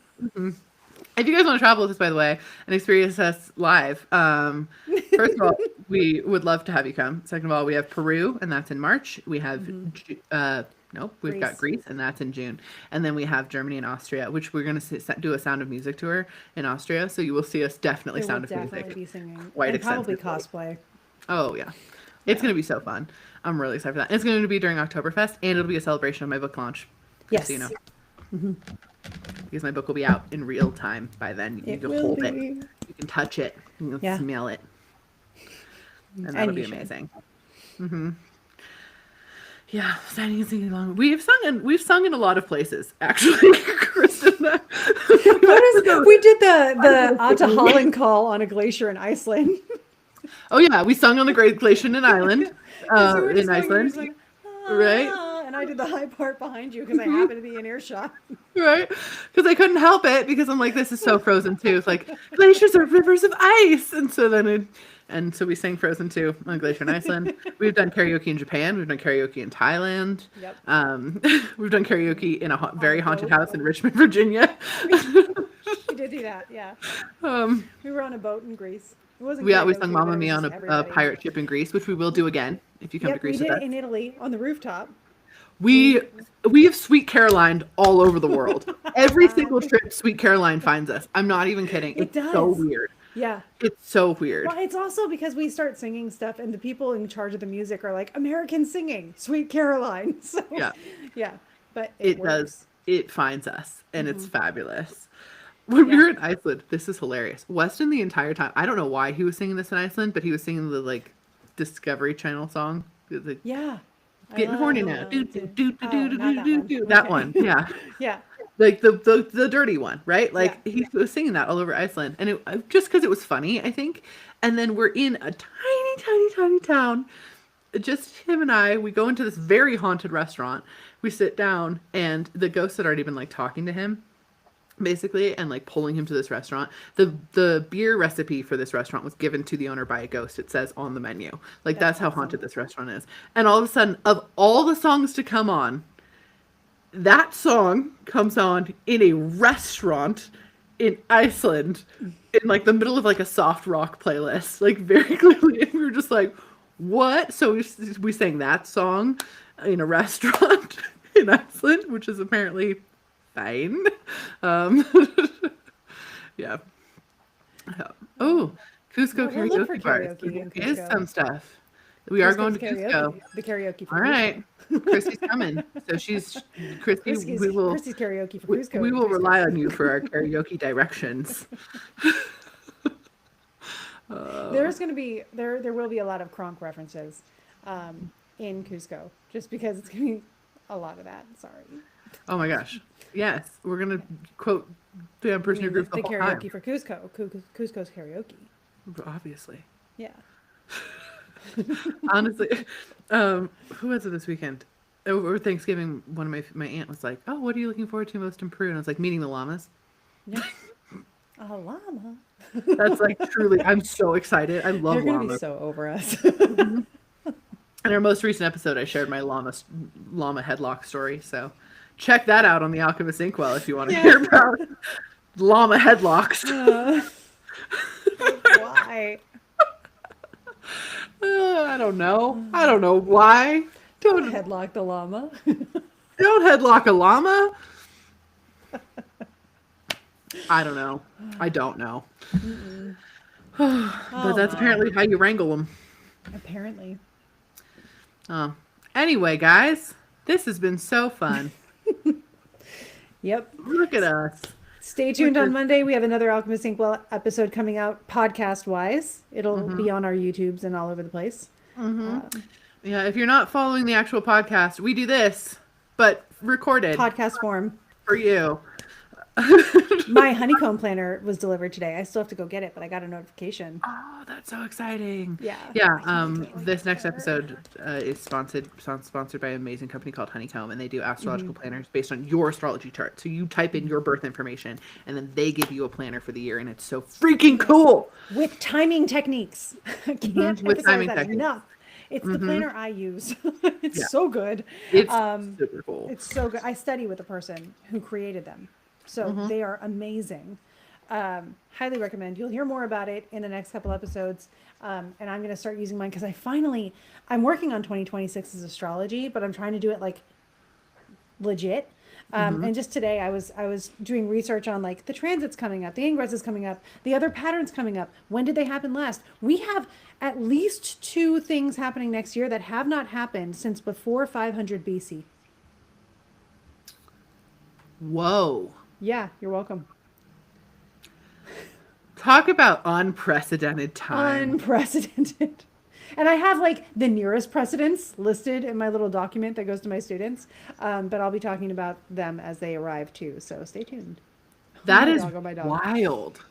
If you guys want to travel with us, by the way, and experience us live, first of all, we would love to have you come. Second of all, we have Peru, and that's in March. We have, we've got Greece, and that's in June. And then we have Germany and Austria, which we're going to do a Sound of Music tour in Austria. So you will see us definitely It Sound will of definitely Music. be singing. Quite And probably extensively. cosplay. Oh, yeah. It's going to be so fun. I'm really excited for that. It's going to be during Oktoberfest, and it'll be a celebration of my book launch. Yes. So you know. Because my book will be out in real time by then. You It can will hold it. be. You can touch it. You can smell it. And that'll be you should. amazing. Yeah, signing and singing along. We've sung in a lot of places, actually. Kristen and I. We did the Atta Holland call on a glacier in Iceland. Oh yeah, we sung on the Great Glacier in Ireland. So we were In just going, Iceland. like, Right. And I did the high part behind you because I happened to be in earshot. Right? Because I couldn't help it because I'm like, this is so Frozen 2. It's like, glaciers are rivers of ice. And so then so we sang Frozen 2 on a glacier in Iceland. We've done karaoke in Japan. We've done karaoke in Thailand. Yep. We've done karaoke in a very haunted house in Richmond, Virginia. We did do that, yeah. We were on a boat in Greece. It wasn't We karaoke, sung but Mamma it was Mia on just a everybody. pirate ship in Greece, which we will do again if you come to Yep, we Greece did with it us. in Italy on the rooftop. We have Sweet Caroline all over the world. Every single trip, Sweet Caroline finds us. I'm not even kidding. It It's so does. weird. Yeah. It's so weird. Well, it's also because we start singing stuff and the people in charge of the music are like, American singing, Sweet Caroline. So, Yeah. yeah. But It works. does. it finds us, and it's fabulous. When we Yeah. were in Iceland, this is hilarious. Weston the entire time, I don't know why he was singing this in Iceland, but he was singing the like Discovery Channel song. The Yeah. I getting horny now. love Do do to. do do Oh, do do not do that do one. do. That Okay. one. Yeah. Yeah. Like the dirty one, right? Yeah. Like he was singing that all over Iceland, and just because it was funny, I think. And then we're in a tiny, tiny, tiny town. Just him and I. We go into this very haunted restaurant. We sit down, and the ghost had already been like talking to him, basically, and like pulling him to this restaurant. The beer recipe for this restaurant was given to the owner by a ghost. It says on the menu. Like That's that's how awesome. haunted this restaurant is. And all of a sudden, of all the songs to come on, that song comes on in a restaurant in Iceland in like the middle of like a soft rock playlist, like very clearly. And we were just like, what? So we sang that song in a restaurant in Iceland, which is apparently fine. Um, yeah. Oh, Cusco We'll look for karaoke bars. karaoke in There is Cusco. some stuff. We are going Cusco's to karaoke. Cusco. The karaoke for All Cusco. right. Christy's coming. So Christy, Christy's karaoke for Cusco. we will Cusco. rely on you for our karaoke directions. There's going to be there will be a lot of Kronk references in Cusco, just because it's going to be a lot of that. Sorry. Oh my gosh. Yes. We're going to quote the I Emperor's New mean, Groove the the whole karaoke time. for Cusco. Cusco's karaoke. Obviously. Yeah. Honestly. Who was it this weekend? Over Thanksgiving, one of my aunt was like, "Oh, what are you looking forward to most in Peru?" And I was like, "Meeting the llamas." Yeah. A llama. That's like truly, I'm so excited. I love They're going to be llamas. so over us. In our most recent episode, I shared my llama headlock story. So check that out on the Alchemist Inkwell if you want to hear about llama headlocks. Why? I don't know. I don't know why. Don't headlock the llama. Don't headlock a llama. I don't know. I don't know. But that's apparently how you wrangle them. Apparently. Anyway, guys, this has been so fun. Yep. Look at us. Stay tuned on Monday. We have another Alchemist Inkwell episode coming out podcast-wise. It'll be on our YouTubes and all over the place. Yeah, if you're not following the actual podcast, we do this, but recorded Podcast form. for you. My honeycomb planner was delivered today. I still have to go get it, but I got a notification. Oh, that's so exciting. Yeah. Yeah. This next episode is sponsored by an amazing company called Honeycomb, and they do astrological planners based on your astrology chart. So you type in your birth information, and then they give you a planner for the year, and it's so freaking cool. With timing techniques. I can't With emphasize timing that techniques. enough. It's the planner I use. It's Yeah. so good. It's super cool. It's so good. I study with the person who created them. So they are amazing. Highly recommend. You'll hear more about it in the next couple episodes. And I'm going to start using mine because I'm working on 2026's astrology, but I'm trying to do it like legit. And just today I was doing research on like the transits coming up, the ingresses coming up, the other patterns coming up. When did they happen last? We have at least 2 things happening next year that have not happened since before 500 BC. Whoa. Yeah, you're welcome. Talk about unprecedented time. Unprecedented. And I have like the nearest precedents listed in my little document that goes to my students. But I'll be talking about them as they arrive too. So stay tuned. That Oh my is dog, oh my dog. wild.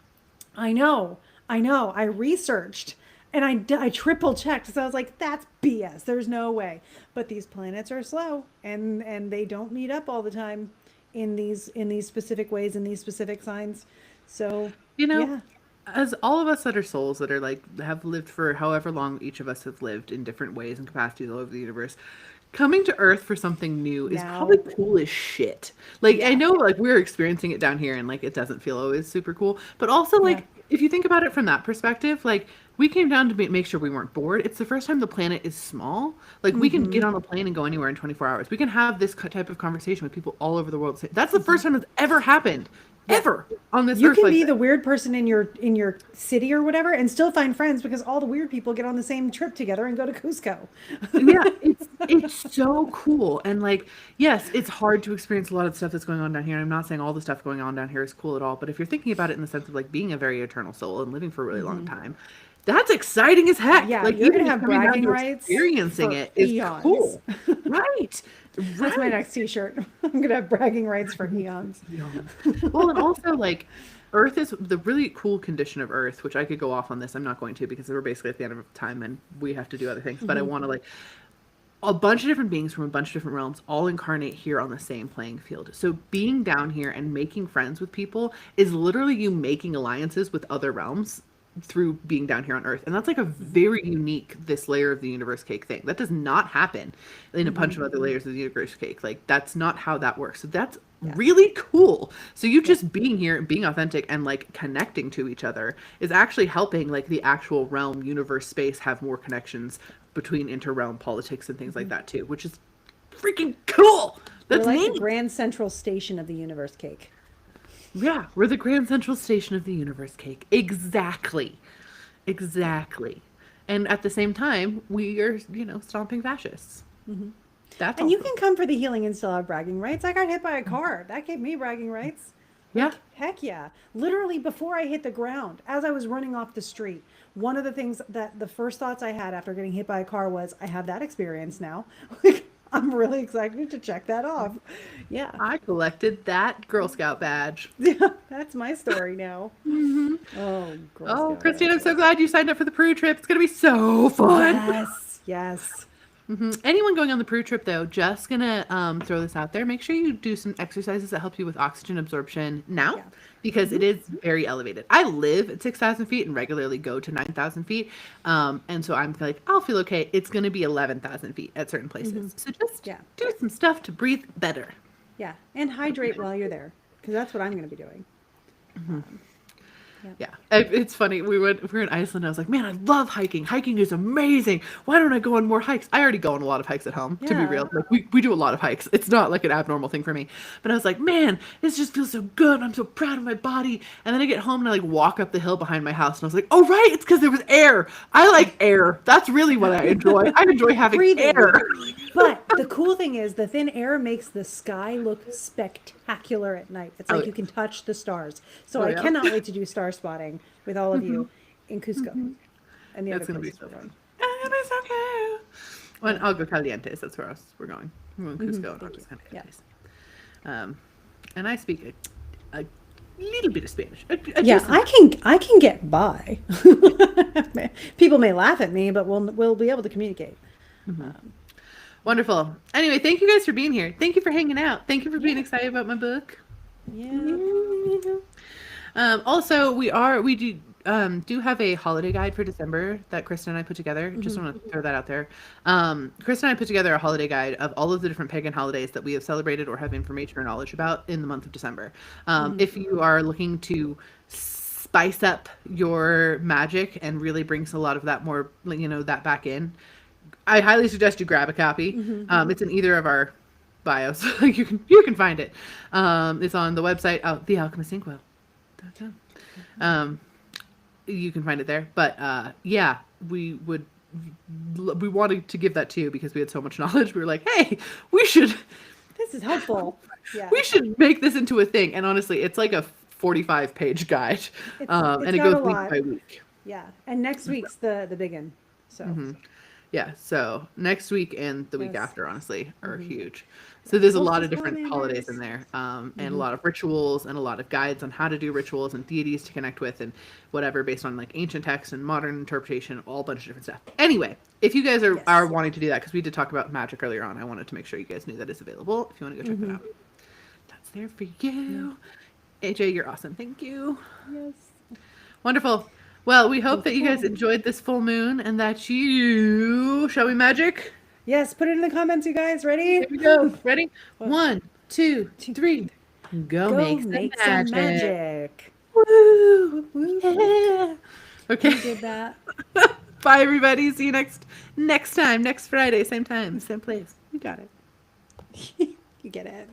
I know. I researched and I triple checked. So I was like, that's BS. There's no way. But these planets are slow and they don't meet up all the time in these specific ways, in these specific signs. So, yeah. As all of us that are souls that are like have lived for however long each of us have lived in different ways and capacities all over the universe, coming to Earth for something new is probably cool as shit. Like I know like we're experiencing it down here and like it doesn't feel always super cool, but also like if you think about it from that perspective, like we came down to make sure we weren't bored. It's the first time the planet is small. Like we can get on a plane and go anywhere in 24 hours. We can have this type of conversation with people all over the world. That's the first time it's ever happened Yeah. ever on this You earth can like be this. the weird person in your city or whatever and still find friends because all the weird people get on the same trip together and go to Cusco. Yeah, it's so cool. And like, yes, it's hard to experience a lot of the stuff that's going on down here. I'm not saying all the stuff going on down here is cool at all, but if you're thinking about it in the sense of like being a very eternal soul and living for a really long time, that's exciting as heck. Yeah, Like you're even gonna just have coming down bragging to rights experiencing for it is eons. cool. Right. That's my Right. next t-shirt. I'm gonna have bragging rights for eons. Eons. Well, and also like Earth is the really cool condition of Earth, which I could go off on this. I'm not going to because we're basically at the end of time and we have to do other things. But I want to like a bunch of different beings from a bunch of different realms all incarnate here on the same playing field. So being down here and making friends with people is literally you making alliances with other realms through being down here on Earth. And that's like a very unique this layer of the universe cake thing. That does not happen in a bunch of other layers of the universe cake. Like that's not how that works. So that's Yeah. really cool. So you just being here, being authentic and like connecting to each other is actually helping like the actual realm, universe, space have more connections between inter-realm politics and things like that too, which is freaking cool. We're That's like neat. the grand central station of the universe cake. Yeah, we're the grand central station of the universe cake. Exactly. Exactly. And at the same time, we are, stomping fascists. That's And you awesome. can come for the healing and still have bragging rights. I got hit by a car. That gave me bragging rights. Yeah. Heck yeah. Literally before I hit the ground, as I was running off the street, one of the things that the first thoughts I had after getting hit by a car was, I have that experience now. I'm really excited to check that off. Yeah. I collected that Girl Scout badge. Yeah, that's my story now. Oh, Girl Oh, Scout Christine, I'm badges. so glad you signed up for the Peru trip. It's going to be so fun. Yes, yes. Anyone going on the Peru trip, though, just gonna throw this out there. Make sure you do some exercises that help you with oxygen absorption now, Yeah. because it is very elevated. I live at 6,000 feet and regularly go to 9,000 feet, and so I'm like, I'll feel okay. It's gonna be 11,000 feet at certain places, so just Yeah. do some stuff to breathe better. Yeah. And hydrate while you're there, because that's what I'm going to be doing. Yeah, it's funny. We were in Iceland. I was like, man, I love hiking. Hiking is amazing. Why don't I go on more hikes? I already go on a lot of hikes at home, to be Yeah. real. Like we do a lot of hikes. It's not like an abnormal thing for me. But I was like, man, this just feels so good. I'm so proud of my body. And then I get home and I like walk up the hill behind my house and I was like, oh right, it's because there was air. I like air. That's really what I enjoy. I enjoy having Breathing. air. But the cool thing is the thin air makes the sky look spectacular at night. It's like yeah. you can touch the stars. So Oh, I yeah. cannot wait to do star spotting with all of you in Cusco and the That's other gonna be places so we're fun. going. And it's okay. Well, and Agua Calientes. That's where else we're going. We're going Cusco and Agua Yeah. Calientes. And I speak a little bit of Spanish. Yeah, I can get by. People may laugh at me, but we'll be able to communicate. Wonderful. Anyway, thank you guys for being here. Thank you for hanging out. Thank you for being excited about my book. Yeah. Also, we do have a holiday guide for December that Kristen and I put together. Just want to throw that out there. Kristen and I put together a holiday guide of all of the different pagan holidays that we have celebrated or have information or knowledge about in the month of December. If you are looking to spice up your magic and really brings a lot of that more, that back in, I highly suggest you grab a copy. It's in either of our bios. you can find it. It's on the website, thealchemistinkwell.com. You can find it there. But yeah, we wanted to give that to you because we had so much knowledge. We were like, hey, This is helpful. Yeah. we should make this into a thing. And honestly, it's like a 45-page guide, and it got goes a week lot. by week. Yeah. And next week's the big one. So Yeah, so next week and the week Yes. after, honestly, are huge. So there's a lot of Solstice different holidays in there, and a lot of rituals and a lot of guides on how to do rituals and deities to connect with and whatever based on like ancient texts and modern interpretation, all bunch of different stuff. Anyway, if you guys are wanting to do that, because we did talk about magic earlier on, I wanted to make sure you guys knew that it's available. If you want to go check that out, that's there for you. AJ, you're awesome. Thank you. yes. Wonderful. Well, we hope that you guys enjoyed this full moon and that you... Shall we magic? Yes, put it in the comments, you guys. Ready? Here we go. Ready? 1, 2, 3. Go, Go make some magic. Woo! Yeah. Okay. We did that. Bye, everybody. See you next time, next Friday, same time, same place. You got it. You get it.